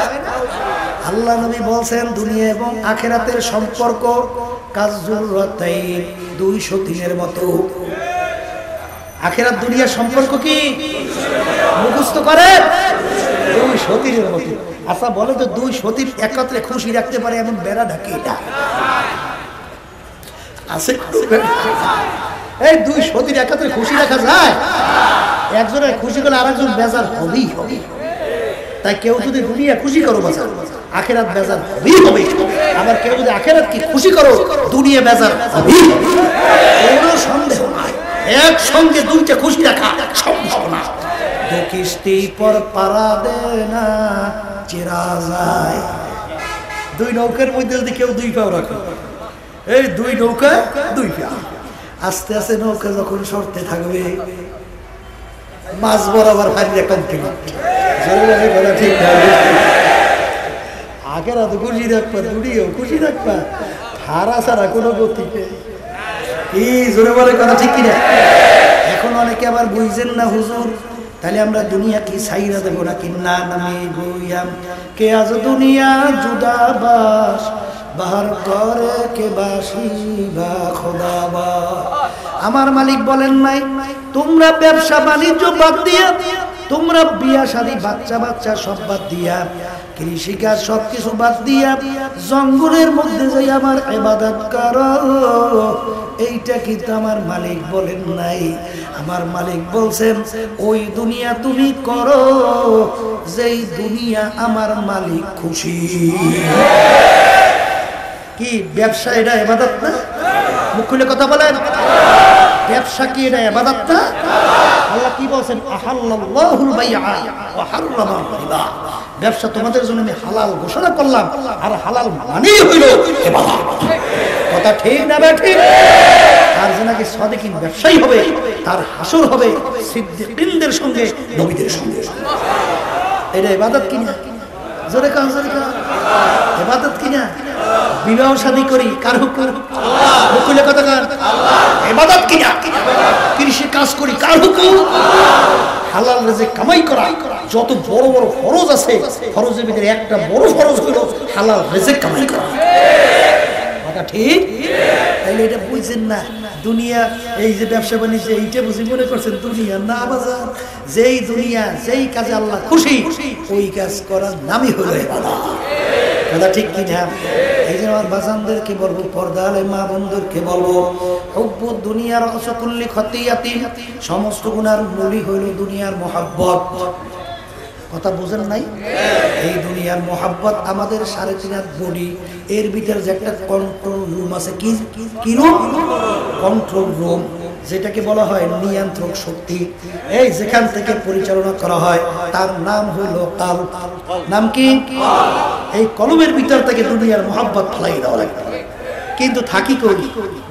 আল্লাহ নবী বলছেন দুনিয়া এবং আখেরাতের সম্পর্ক কাজুরাতাইন, 203-এর মতো। আখেরাত দুনিয়ার সম্পর্ক কি মুখস্থ করে? 203-এর মতো। আচ্ছা বলে তো 203 একত্রে খুশি রাখতে পারে এমন বেড়া ঢাকে এটা আছে? এই 203 একত্রে খুশি রাখা যায়? একজনের খুশি করলে আরেকজন বেজার হবেই হবে। তাই কেউ যদি দুনিয়া খুশি করো বাজার, আখেরাত বেজার হবেই হবে। আবার কেউ যদি আখেরাত কি খুশি করো, দুনিয়া বেজার হবেই হবে। কোনো সন্দেহ নাই, একসঙ্গে দুইটা খুশি রাখা সম্ভব না। দু কিস্তি পর পারা দেয় না চেরা যায়। দুই নৌকার মধ্যে যদি কেউ দুই পাও রাখো, এই দুই নৌকা দুই পাও, আস্তে আস্তে নৌকা যখন সরতে থাকবে, মাছ বরাবর হারিয়ে কমপ্লিট। ঠিক আগের তো খুশি রাখবা, দুনিয়াও খুশি রাখবা, হারা ছাড়া কোনো গতি কি জোরে বলে কথা ঠিক কিনা? এখন অনেকে আবার বুঝছেন না হুজুর, তাহলে আমরা দুনিয়া কি ছাইরা দেবো নাকি? না নামে গইয়াম কে আজ দুনিয়া জুদাবাস বাহার করে কে বাসি বা খোদাবা। আমার মালিক বলেন নাই তোমরা ব্যবসা বাণিজ্য বাদ দিয়া, তোমরা বিয়া শাদী বাচ্চা বাচ্চা সব বাদ দিয়া, কৃষিকাজ সবকিছু বাদ দিয়া জঙ্গলের মধ্যে যাই আমার ইবাদত করো। এইটা কিন্তু আমার মালিক বলেন নাই। আমার মালিক বলছেন ওই দুনিয়া তুমি করো যেই দুনিয়া আমার মালিক খুশি। কি ব্যবসা এটা ইবাদত না? মুখ খুলে কথা বলেন, ব্যবসা কি এটা ইবাদত না? আল্লাহ কি বলছেন? আহাল্লাল্লাহুল বাইআ ওয়া হাররামার রিবা। ব্যবসা তোমাদের জন্য আমি হালাল ঘোষণা করলাম, আর হালাল মানেই হইল ইবাদত। কথা ঠিক না ঠিক? আর যে নাকি সাদিকিন ব্যবসায়ী হবে, তার হাসর হবে সিদ্দিকিনদের সঙ্গে, নবীদের সঙ্গে। এটা ইবাদত কিনা? জোরে কান জোরে কান, ইবাদত কিনা? বিবাহ শাদী করি কার হুকুম? আল্লাহ। মুকুলে কথা কার? আল্লাহ। ইবাদত কিনা? কৃষি কাজ করি কার হুকুম? হালাল রিজিক কামাই করা। যত বড় বড় ফরজ আছে, ফরজের ভিতরে একটা বড় ফরজ হলো হালাল রিজিক কামাই করা। কথা ঠিক? তাইলে এটা বুঝছেন না? দুনিয়া এই যে ব্যবসা বাণিজ্য এইটা বুঝি মনে করছেন দুনিয়া না বাজার। যেই দুনিয়া যেই কাজে আল্লাহ খুশি ওই কাজ করার নামই হলো ইবাদত। কথা ঠিক কি না? এই যে আমার বাজানদেরকে বলবো, পর্দা আলে মা বোনদেরকে বলবো, হুব্বু দুনিয়ার অসকুল্লি খতিয়াতিন, সমস্ত গুনার মূলই হইল দুনিয়ার মহাব্বত। কথা বুঝেন নাই? এই দুনিয়ার মহাব্বত আমাদের 3.5 হাত বডি, এর ভিতরে যে একটা কন্ট্রোল রুম আছে। কি রুম? কন্ট্রোল রুম, যেটাকে বলা হয় নিয়ন্ত্রক শক্তি। এই যেখান থেকে পরিচালনা করা হয় তার নাম হলো কলব। নাম কি? এই কলবের ভিতর থেকে দুনিয়ার মহাব্বত ফলাই দেওয়া লাগবে। কিন্তু থাকি কই?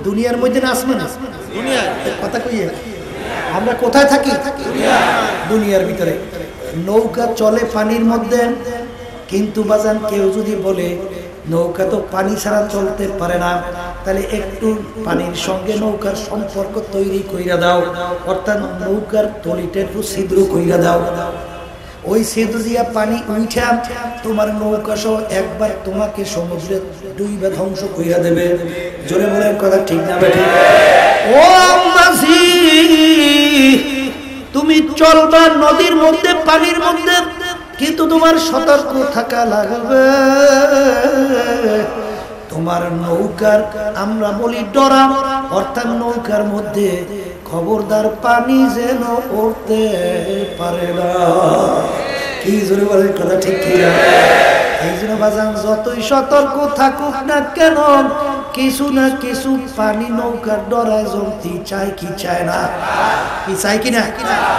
দুনিয়ার মধ্যে না আসমানে? কথা কইয়ে আমরা কোথায় থাকি? দুনিয়ার ভিতরে। নৌকা চলে পানির মধ্যে, কিন্তু বাজান কেউ যদি বলে নৌকা তো পানি ছাড়া চলতে পারে না, তাহলে একটু পানির সঙ্গে নৌকার সম্পর্ক তৈরি কইরা দাও, অর্থাৎ নৌকার তলিটা একটু ছিদ্র কইরা দাও। ওই ছিদ্র দিয়া পানি উঠা তোমার নৌকা সহ একবার তোমাকে সমুদ্রে ডুইবা ধ্বংস কইরা দেবে। জোরে বলে কথা ঠিক না বেঠিক? ও মাঝি তুমি চলবা নদীর মধ্যে, পানির মধ্যে, কিন্তু তোমার সতর্ক থাকা লাগবে। তোমার নৌকার, আমরা বলি ডরা, অর্থাৎ নৌকার মধ্যে খবরদার পানি যেন উঠতে পারে না। কি জোরে বলেন কথা, ঠিক কি না? এই জন্য বাজান যতই সতর্ক থাকুক না কেন, কিছু না কিছু পানি নৌকার ডরায় জমতে চায় কি চায় না? কি চায় কিনা?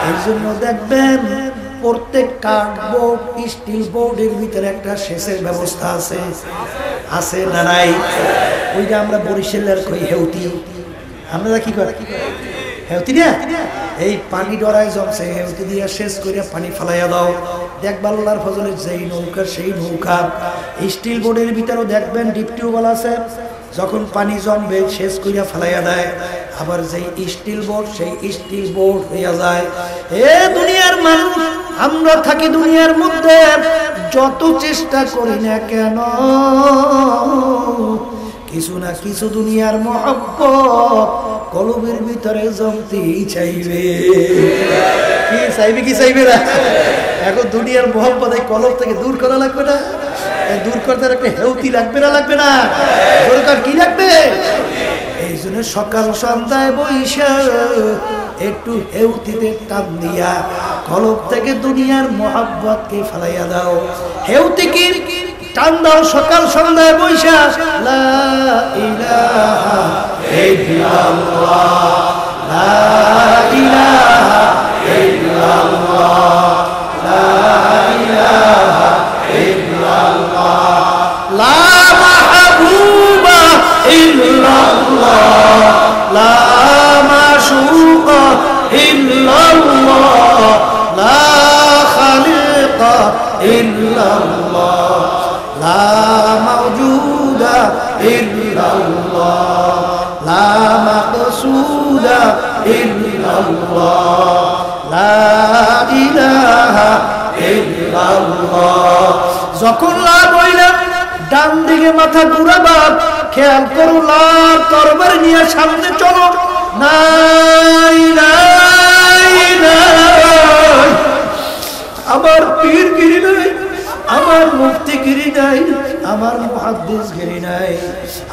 এই জন্য দেখবেন প্রত্যেক কাঠবোর্ড, স্টিল বোর্ডের ভিতরে একটা সেচের ব্যবস্থা আছে, আছে না নাই? ওইটা আমরা বরিশালের কই হেউতি, আমরা কি করি হেউতি না, এই পানি ডরায় জমছে, হেউতি দিয়ে শেষ করে পানি ফেলাইয়া দাও। দেখবা আল্লাহর ফজলে যেই নৌকা সেই নৌকা। স্টিল বোর্ডের ভিতরেও দেখবেন ডিপ টিউবওয়েল আছে, যখন পানি জমবে শেষ করিয়া ফেলাইয়া দেয়। আবার যেই স্টিল বোর্ড সেই স্টিল বোর্ড হইয়া যায়। এ দুনিয়ার মানুষ, আমরা থাকি দুনিয়ার মধ্যে, যত চেষ্টা করি না কেন কিছু না কিছু দুনিয়ার মহব্বত কলবের ভিতরে জমতেই চাইবে। কি চাইবে, কি চাইবে না? এখন দুনিয়ার মহব্বত এই কলব থেকে দূর করা লাগবে না? দূর করতে একটা হেউতি লাগবে না, লাগবে না? দরকার কি লাগবে? এই জন্য সকাল সন্ধ্যায় বৈশা একটু হেউতিতে টান দিয়া কলব থেকে দুনিয়ার মহব্বতকে ফেলাইয়া দাও। হেউতি কি টান দাও সকাল সন্ধ্যায় বৈশা, লা ইলাহা ইল্লাল্লাহ, লা ইলাহা ইল্লাল্লাহ, লা ইলাহা ইল্লাল্লাহ, লা মাহবুবা ইল্লাল্লাহ, লা মাশুকা ইল্লাল্লাহ, লা খালিকা ইল্লাল্লাহ, লা মাওজুদা ইল্লাল্লাহ, লা মাকসুদা ইল্লাল্লাহ, লা ইলাহা ইল্লাল্লাহ। যখন লা বললাম ডান দিকে মাথা ঘুরাবা, খেয়াল করো লা তরবারি নিয়ে সামনে চলো। নাই নাই নাই, আমার পীরগিরি নাই, আমার মুফতিগিরি নাই, আমার মুহাদ্দিসগিরি নাই,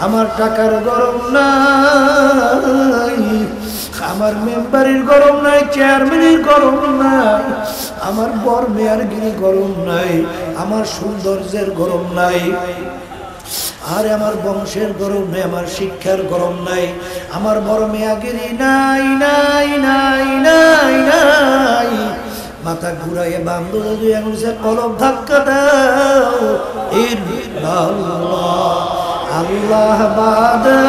আমার টাকার গরম নাই, আমার মেম্বারের গরম নাই, চেয়ারম্যানের গরম নাই, আমার বর মেয়রগিরি গরম নাই, আমার সৌন্দর্যের গরম নাই, আর আমার বংশের গরম নাই, আমার শিক্ষার গরম নাই, আমার বড় মেয়াগিরি নাই নাই নাই নাই নাই। মাথা ঘুরাইয়ে বান্ধব দুই আঙুলে কলব ধাক্কা দাও। ইল্লাল্লাহ, আল্লাহ বাদে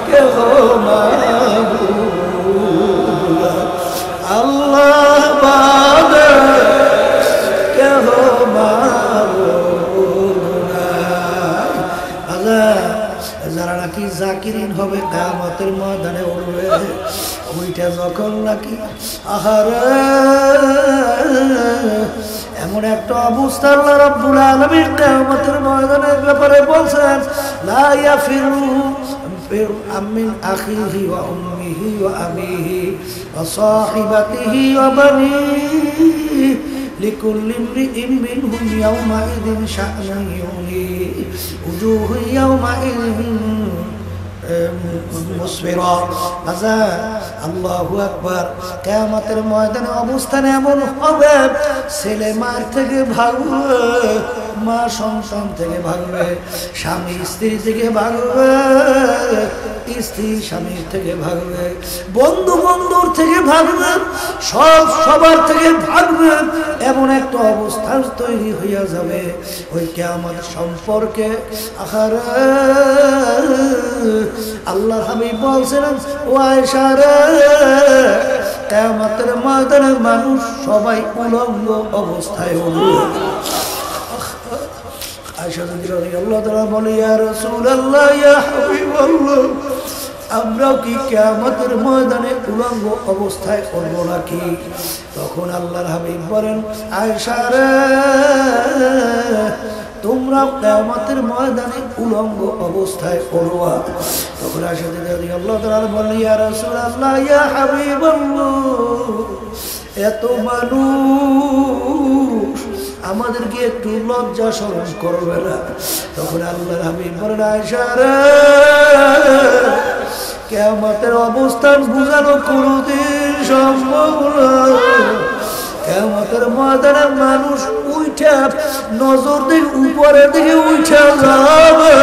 কেহ মাবুদ, আল্লাহ বাদে কেহ মাবুদ নাই। যারা নাকি জাকিরিন হবে কিয়ামতের ময়দানে উঠবে, ওইটা যখন নাকি আহারে এমন একটা অবস্থা আল্লাহ রাব্বুল আলামিন কিয়ামতের ময়দানের ব্যাপারে বলছেন, লা ইয়াফিরু মিন আখিহি ওয়া উম্মিহি ওয়া আবিহি ওয়া সাহিবাতিহি ওয়া বানিহি লিকুল্লি ইমরিইন মিনহুম ইয়াওমাইযিন শা'নুন ইউনি উজুহু ইয়াওমাইযিন মুসফিরা। আল্লাহু আকবার। কিয়ামতের ময়দানে অবস্থান এমন হবে, ছেলে মার থেকে ভাগবে, মা সন্তান থেকে ভাগবে, স্বামী স্ত্রী থেকে ভাগবে, স্ত্রী স্বামীর থেকে ভাগবে, বন্ধু বন্ধুর থেকে ভাগবে, সব সবার থেকে ভাগবে। এমন একটা অবস্থা তৈরি হইয়া যাবে ওই কিয়ামত সম্পর্কে। আহারে আল্লাহর হাবিব বলছিলেন, ও আয়েশা রে, কিয়ামতের ময়দানে মানুষ সবাই উলঙ্গ অবস্থায় উঠবে। আয়েশা রাদিয়াল্লাহু তাআলা বলে, ইয়া রাসূলুল্লাহ, ইয়া হাবিবাল্লাহ, আমরাও কি কিয়ামতের ময়দানে উলঙ্গ অবস্থায় উঠব নাকি? তখন আল্লাহর হাবিব বলেন, আয়েশা রে, তোমরা কিয়ামতের ময়দানে উলঙ্গ অবস্থায় পড়বা। তখন আয়েশা রাদিয়াল্লাহু তাআলা বলেন, ইয়া রাসূলুল্লাহ, ইয়া হাবিবাল্লাহ, এত মানুষ আমাদেরকে একটু লজ্জা শরম করবে না? তখন আল্লাহর হাবিব বলেন, আয়েশা রে, কিয়ামতের অবস্থান বুঝানো কোনদিন সম্ভব না। কিয়ামতের ময়দানে মানুষ উঠা নজর দিকে উপরের দিকে উঠা যাবে,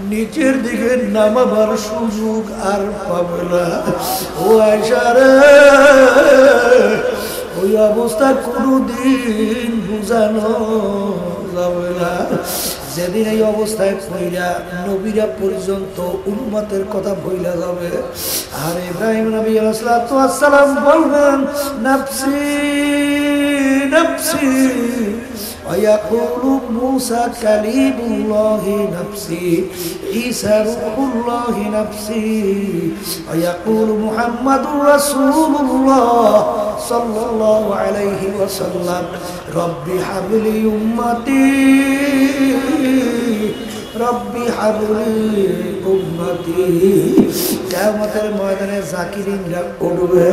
নিচের দিকে নামাবার সুযোগ আর পাবে না। ও আয়েশা রে, ওই অবস্থা কোনদিন বুঝানো যাবে না। যেদিন এই অবস্থায় পড়িয়া নবীরা পর্যন্ত উম্মতের কথা ভুলে যাবে। আর ইব্রাহিম নবী আলাইহিস সালাতু ওয়াস সালাম বলবেন, নাফসি নাফসি, ويقول موسى كليم الله نفسي، عيسى روح الله نفسي، ويقول محمد رسول الله صلى الله عليه وسلم رب هب لي أمتي রব্বি হাবলি উম্মতি। কিয়ামতের ময়দানে জাকিরিনরা উঠবে,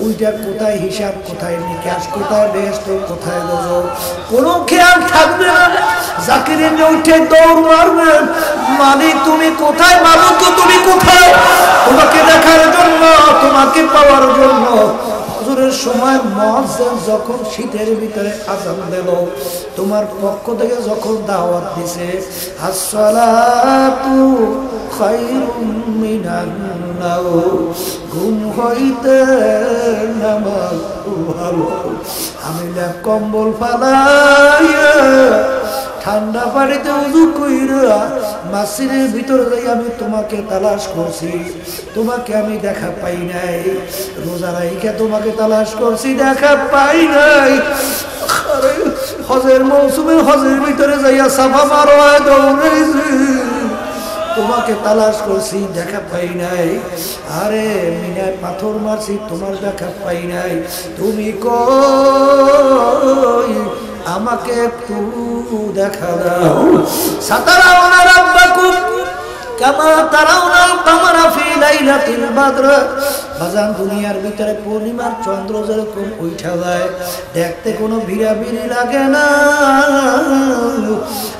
ওইটা কোথায় হিসাব, কোথায় নিকাশ, কোথায় বেহেশত, কোথায় দোজখ, কোনো খেয়াল থাকবে না। জাকিরিনরা উঠে দৌড় মারবে, মালিক তুমি কোথায়, মালিক তুমি কোথায়? তোমাকে দেখার জন্য, তোমাকে পাওয়ার জন্য। হুজুরের সময় মুয়াজ্জিন যখন শীতের ভিতরে আযান দিল, তোমার পক্ষ থেকে যখন দাওয়াত দিছে, আসসালাতু খায়রুম মিনান নাওম, ঘুম হইতে নামাজ ভালো। আমি লেপ কম্বল ফালাইয়া ঠান্ডা পানিতে উযু কইরা মসজিদের ভিতরে যাই আমি তোমাকে তালাশ করছি, তোমাকে আমি দেখা পাই নাই। রোজা রাইখা তোমাকে তালাশ করছি, দেখা পাই নাই। হজের মৌসুমে হজের ভিতরে যাইয়া সাফা মারোয়া দৌড়াইছি, তোমাকে তালাশ করছি, দেখা পাই নাই। আরে মিনায় পাথর মারছি, তোমার দেখা পাই নাই। তুমি কই, আমাকে একটু দেখা দাও। সাতারাউনা রাব্বাকুম কামা তারাউনাল কামারা ফি লাইলাতিল বদর। বাজান, দুনিয়ার ভিতরে পূর্ণিমার চন্দ্র যেরকম উঠা যায়, দেখতে কোনো ভিড়াভিড়ি লাগে না।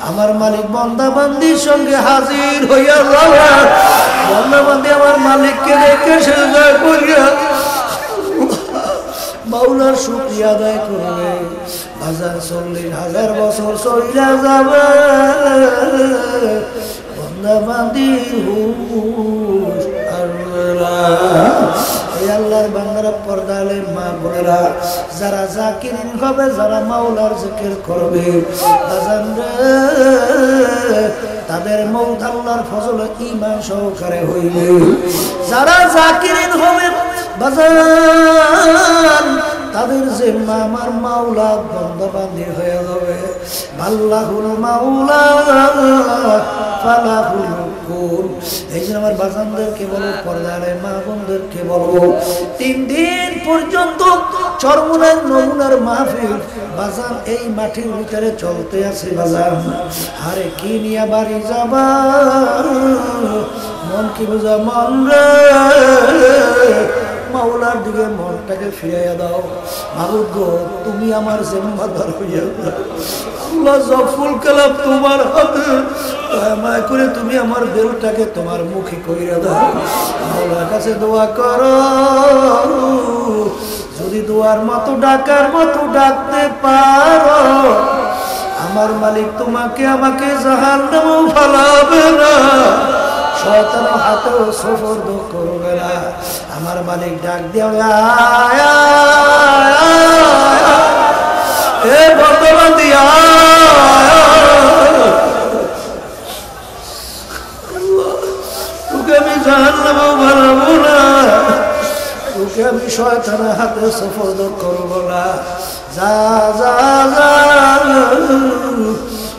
আমার মালিক বান্দা বান্দির সঙ্গে হাজির হইয়া যাবে। বান্দা বান্দি আমার মালিককে দেখে সেজদা করিয়া মাওলার শুকরিয়া আদায় করবে। বাজার 40,000 বছর চইলা যাবে, বান্দা বান্দির হুঁশ আসবে না। এই আল্লাহর বান্দারা, পর্দালে মা বোনেরা, যারা জাকিরিন হবে, যারা মাওলার জিকির করবে, বাজান রে, তাদের মওত আল্লাহর ফজলে ঈমান সহকারে হইবে। যারা জাকিরিন হবে বাজান, তাদের জিম্মা আমার মাওলা বান্দা বান্দি হয়ে যাবে। আল্লাহুল মাওলা ফালাহুল কুল। এই জন্য আমার বাজানদেরকে বলো, পর্দারে মা বোনদেরকে বলবো, 3 দিন পর্যন্ত চরমুনার নমুনার মাহফিল বাজান এই মাটির ভিতরে চলতে আছে। বাজান, আরে কি নিয়ে বাড়ি যাবা? মন কি বুঝা মন রে, মাওলার দিকে মনটাকে ফিরাইয়া দাও। মাবুদ গো, তুমি আমার জিম্মাদার হইয়া দাও। আল্লাহ জফুল কালাম তোমার হাতে, দয়া করে তুমি আমার দিলটাকে তোমার মুখে কইরা দাও। মাওলার কাছে দোয়া করো, যদি দোয়ার মতো ডাকার মতো ডাকতে পারো, আমার মালিক তোমাকে আমাকে জাহান্নামে ফালাবে না, শয়তানের হাতেও সুপর্দ করবে না। আমার মালিক ডাক দিয়া, এ বর্তমান দিয়া, তোকে আমি জাহান্নামে ফালাবো না, তোকে আমি শয়তানের হাতে সুপর্দ করবো না। যা যা যা,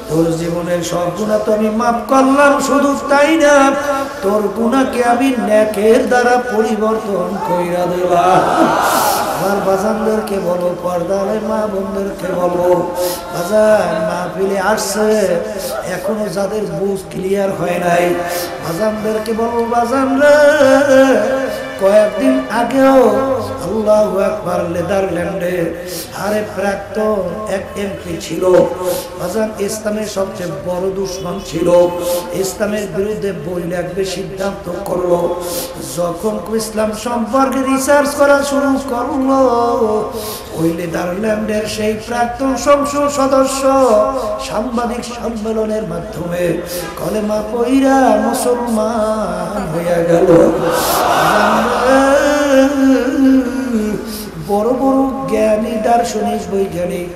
তোর জীবনের সব গুনাহ তো আমি মাফ করলাম, শুধু তাই না, তোর গুনাহকে আমি নেকের দ্বারা পরিবর্তন কইরা দিলাম। আমার বাজানদেরকে বলো, পর্দারে মা বোনদেরকে বলো, বাজান মাহফিলে আসছে এখনো যাদের বুঝ ক্লিয়ার হয় নাই, বাজানদেরকে বলো, বাজান রে কয়েকদিন আগেও আল্লাহু আকবার নেদারল্যান্ডে আরে প্রাক্তন এক এমপি ছিল বাজান, ইসলামের সবচেয়ে বড় দুশমন ছিল, ইসলামের বিরুদ্ধে বই লিখবে সিদ্ধান্ত করলো। যখন ইসলাম সম্পর্কে রিসার্চ করা শুরু করলো, ওই নেদারল্যান্ডের সেই প্রাক্তন সংসদ সদস্য সাংবাদিক সম্মেলনের মাধ্যমে কলেমা পইরা মুসলমান হয়ে গেল। বড় বড় জ্ঞানী দার্শনিক বৈজ্ঞানিক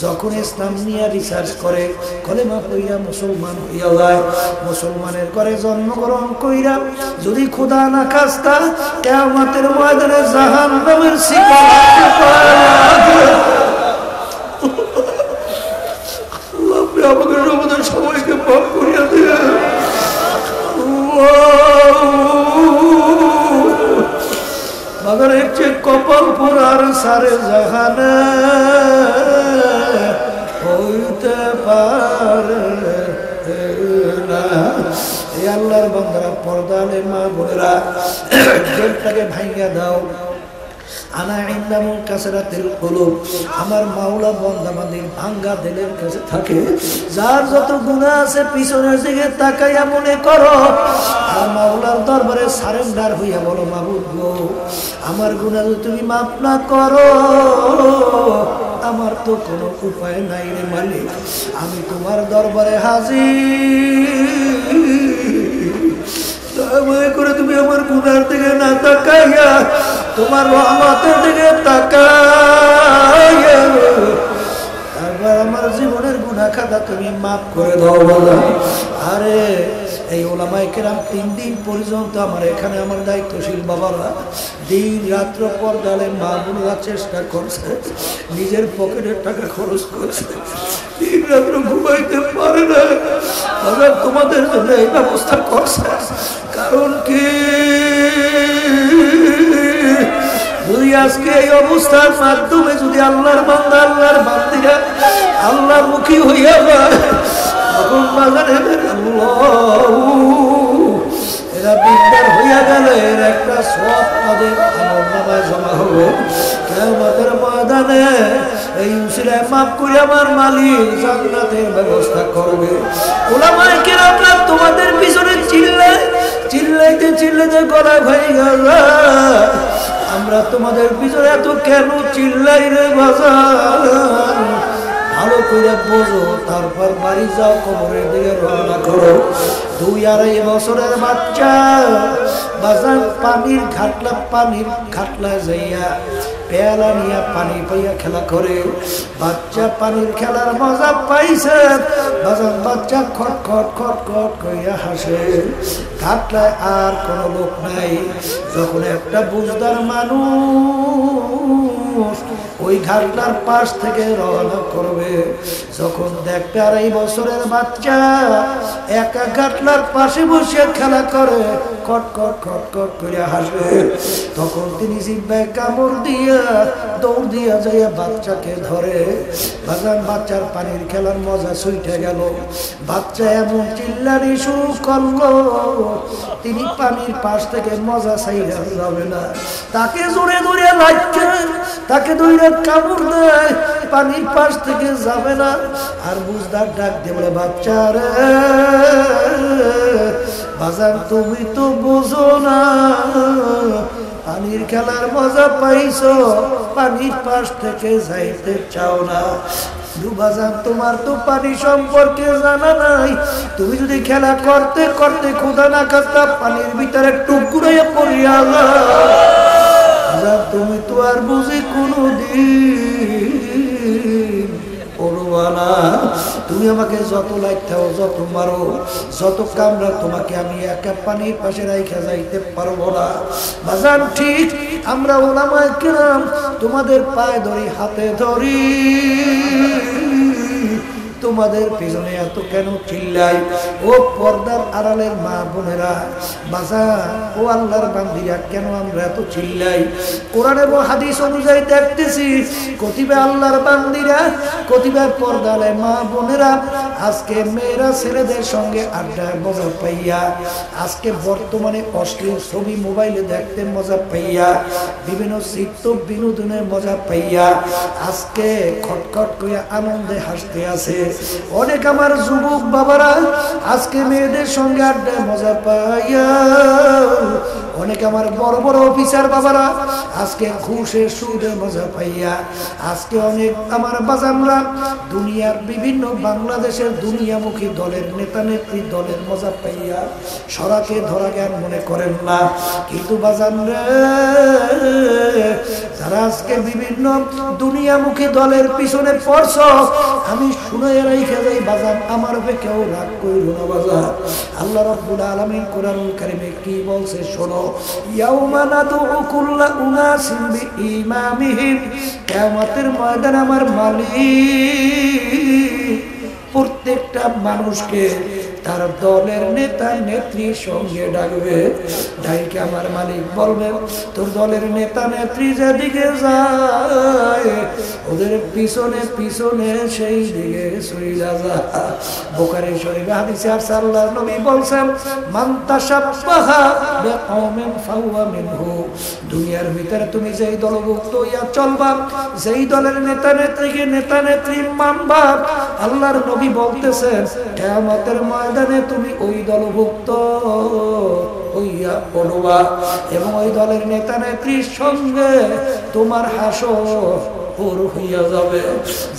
যখন ইসলাম নিয়ে রিসার্চ করে কলেমা পইরা মুসলমান হইয়া যায়, মুসলমানের ঘরে জন্মগ্রহণ কইরা যদি খোদা না খাস্তা কিয়ামতের ময়দানে জাহান্নামের শিকল আমাকে আমাদের সবাইকে পাপ করিয়া দিয়ে মগরের চেয়ে কপাল পোড়ার সারে জাহানে হইতে পারে না। এই আল্লাহর বান্দারা, পর্দালে মা বোনেরা, দিলটাকে ভাঙিয়া দাও। আনা ইন্দামুল কাসরাতিল কুলুব, আমার মাওলা বান্দাবান্দির ভাঙ্গা দিলের কাছে থাকে। যার যত গুনাহ আছে পিছনের দিকে তাকাইয়া মনে করো আর মাওলার দরবারে সারেন্ডার হইয়া বলো, মাবুদ গো আমার গুনাহ যদি তুমি মাফ না করো আমার তো কোনো উপায় নাই রে মালিক, আমি তোমার দরবারে হাজির। দয়া করে তুমি আমার গুনার দিকে না তাকাইয়া তোমার রহমতের দিকে তাকাইয়া তারপর আমার জীবনের গুনাহ খাতা তুমি মাফ করে দাও বাবা। আরে এই ওলামায়ে কেরাম 3 দিন পর্যন্ত আমার এখানে আমার দায়িত্বশীল বাবারা দিন রাত্র পর্দালে মা বোনেরা চেষ্টা করছে, নিজের পকেটের টাকা খরচ করছে, দিন রাত্র ঘুমাইতে পারে না। তোমাদের জন্য এই ব্যবস্থা করছে, কারণ কি যদি আজকে এই অবস্থার মাধ্যমে যদি আল্লাহর বান্দা আল্লাহর বান্দিরা আল্লাহর মুখী হইয়া যায় তখন বাজারে এরা বিদ্যার হইয়া গেলে এর একটা সব তাদের আমলনামায় জমা হবে। কিয়ামতের ময়দানে এই উসিলায় মাফ করে আমার মালিক জান্নাতের ব্যবস্থা করবে। উলামায়ে কেরামরা তোমাদের পিছনে চিল্লাইতে চিল্লাইতে গলা ভাইয়া যায়। আমরা তোমাদের পিছনে এত কেন চিল্লাই রে বাজার? ভালো করে বোঝো, তারপর বাড়ি যাও, কবরের দিকে রওনা করো। 2-2.5 বছরের বাচ্চা বাজার পানির খাটলা যাইয়া পেয়ালা নিয়ে পানি পাইয়া খেলা করে। বাচ্চা পানির খেলার মজা পাইছে, বাজার বাচ্চা খট খট খট খট কইয়া হাসে। খাটলায় আর কোনো লোক নাই। যখন একটা বুঝদার মানুষ ওই ঘাটলার পাশ থেকে রওনা করবে, যখন দেখবে 2.5 বছরের বাচ্চা একা ঘাটলার পাশে বসে খেলা করে, খট খট খট খট করে হাসবে, তখন তিনি জিহ্বায় কামড় দিয়া দৌড় দিয়া যাইয়া বাচ্চাকে ধরে। বাজান বাচ্চার পানির খেলার মজা ছুটে গেল। বাচ্চা এমন চিল্লানি শুরু করলো, তিনি পানির পাশ থেকে মজা চাইরা যাবে না। তাকে জোরে জোরে লাগছে, তাকে দৌড়ে কামড় দেয়, পানির পাশ থেকে যাবে না। আর বুঝদার ডাক দিয়ে বলে, বাচ্চা রে বাজান তুমি তো বোঝো না, পানির খেলার মজা পাইছো, পানির পাশ থেকে যাইতে চাও না। বাজান তোমার তো পানি সম্পর্কে জানা নাই, তুমি যদি খেলা করতে করতে খোদা না খাস্তা পানির ভিতরে টুকরাইয়া পড়িয়া যাও, তুমি তো আর বুঝি কোনদিন পড়বা না। তুমি আমাকে যত লাইথাও, যত মারো, যত কামড়া, তোমাকে আমি একা পানির পাশে রাইখা যাইতে পারবো না। বাজান ঠিক আমরা উলামায়ে কেরাম তোমাদের পায়ে ধরি, হাতে ধরি, তোমাদের পিছনে এত কেন চিল্লাই? ও পর্দার আড়ালের মা বোনেরা, বাজার ও আল্লাহর বান্দিরা, কেন আমরা এত চিল্লাই? কোরআন এবং হাদিস অনুযায়ী দেখতেছি কতিপয় আল্লাহর বান্দিরা, কতিপয় পর্দার মা বোনেরা আজকে মেয়েরা ছেলেদের সঙ্গে আড্ডায় মজা পাইয়া, আজকে বর্তমানে অশ্লীল ছবি মোবাইলে দেখতে মজা পাইয়া, বিভিন্ন চিত্ত বিনোদনে মজা পাইয়া আজকে খটখট করে আনন্দে হাসতে আছে। অনেক আমার যুবক বাবারা আজকে মেয়েদের সঙ্গে আড্ডায় মজা পাইয়া, অনেক আমার বড় বড় অফিসার বাবারা আজকে ঘুষে সুদে মজা পাইয়া, আজকে অনেক আমার বাজানরা দুনিয়ার বিভিন্ন বাংলাদেশের দুনিয়ামুখী দলের নেতা নেত্রী দলের মজা পাইয়া সরাকে ধরা জ্ঞান মনে করেন না। কিন্তু বাজানরা যারা আজকে বিভিন্ন দুনিয়ামুখী দলের পিছনে পড়ছ, আমি শুনে রেখে যাই বাজান, আমার উপরে কেউ রাগ কইল না বাজান। আল্লাহ রাব্বুল আলামিন কোরআনুল কারীমে কি বলছে শোনো, ইয়াউমা নাদউ কুল্লা উনাসিন বিইমামিহিম, কিয়ামতের ময়দানে আমার মালিক প্রত্যেকটা মানুষকে তার দলের নেতা নেত্রীর সঙ্গে ডাকবে। ডাইকে আমার মালিক বলবে, তোর দলের নেতা নেত্রী যেদিকে যায় ওদের পিছনে পিছনে সেই দিকে চইলা যা। বুখারী শরীফে হাদিসে আছে আল্লাহর নবী বলছেন, মান তাশাব্বাহা বিকওমিন ফাহুয়া মিনহু। দুনিয়ার ভিতরে তুমি যেই দলভুক্ত হইয়া চলবা, যেই দলের নেতা নেত্রীকে নেতা নেত্রী মানবা, আল্লাহর নবী বলতেছেন কিয়ামতের ময়দানে তুমি ওই দলভুক্ত হইয়া পড়বা এবং ওই দলের নেতা নেত্রীর সঙ্গে তোমার হাসর হইয়া যাবে।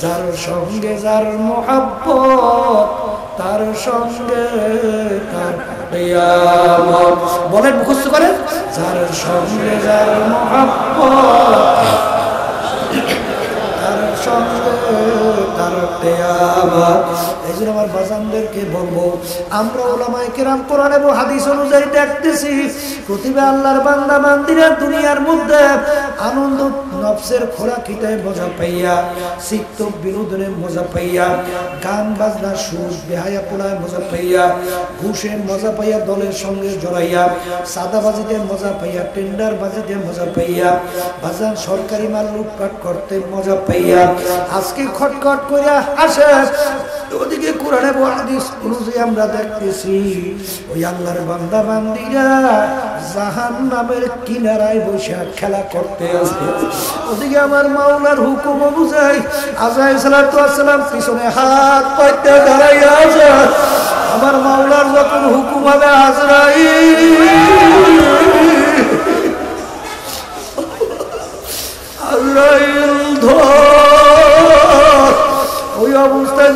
যার সঙ্গে যার মহব্বত তার সঙ্গে তার কিয়ামত। বলেন, মুখস্থ করেন, যার সঙ্গে যার মহব্বত তার সঙ্গে তার কিয়ামত। এই জন্য আমার বাজানদেরকে বলবো, আমরা উলামায়ে কেরাম কোরআন এবং হাদিস অনুযায়ী দেখতেছি প্রতিভা আল্লাহর বান্দা বান্দিরা দুনিয়ার মধ্যে আনন্দ নফসের খোরাকিতে মজা পাইয়া, চিত্ত বিনোদনে মজা পাইয়া, গান বাজনা সুর বেহায়া পোড়ায় মজা পাইয়া, ঘুষে মজা পাইয়া, দলের সঙ্গে জড়াইয়া, সাদাবাজিতে মজা পাইয়া, টেন্ডার বাজিতে মজা পাইয়া, বাজার সরকারি মাল লুটপাট করতে মজা পাইয়া আজকে খটখট করিয়া আসে। ওদিকে কোরআন এবং হাদিস অনুযায়ী আমরা দেখতেছি ওই আল্লাহর বান্দা বান্দিরা জাহান্নামের কিনারায় বসে খেলা করতে আছে। ওদিকে আমার মাওলার হুকুম অনুযায়ী আজরাইল সালাতু ওয়াস সালাম পিছনে হাত পাইতে দাঁড়াইয়া আছে। আমার মাওলার যখন হুকুম হবে আজরাইল ধর, ওই অবস্থায়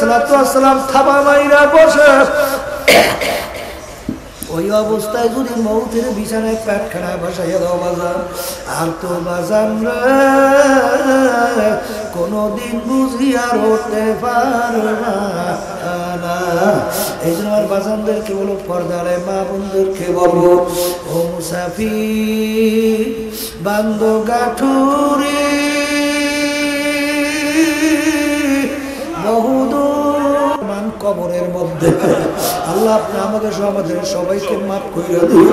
সালাতু ওয়াস সালাম থাবা মাইরা বসে, ওই অবস্থায় যদি মৌতের বিছানায় পেটখানা বসাইয়া দাও বাজান, আর তো বাজান কোনদিন বুঝিয়া রতে পারবে না। এই জন্য আমার বাজানদেরকে বলো, পর্দারে মা বোনদেরকে বলবো, ও মুসাফির বান্দো গাঠুরি বহুদূর মান কবরের মধ্যে। আল্লাহ আপনি আমাদের সবাইকে মাফ করিয়া দিয়ে,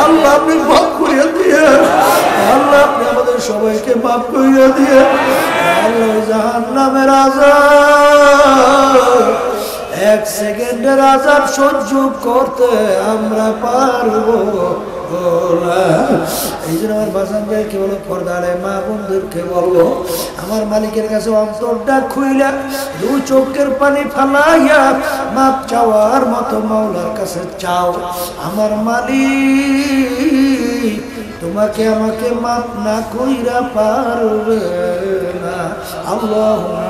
আল্লাহ আপনি মাফ করিয়া দিয়ে, আল্লাহ আপনি আমাদের সবাইকে মাফ করিয়া দিয়ে। আল্লাহ জাহান্নামের আযাব, এক সেকেন্ডের আযাব সহ্য করতে আমরা পারবো না। এই জন্য আমার বাজানদেরকে বলো, পর্দারে মা বোনদেরকে বলবো, আমার মালিকের কাছে অন্তরটা খুইলা দুই চোখের পানি ফালাইয়া মাপ চাওয়ার মতো মাওলার কাছে চাও। আমার মালিক তোমাকে আমাকে মাপ না কইরা পারবে না। আল্লাহুম্মা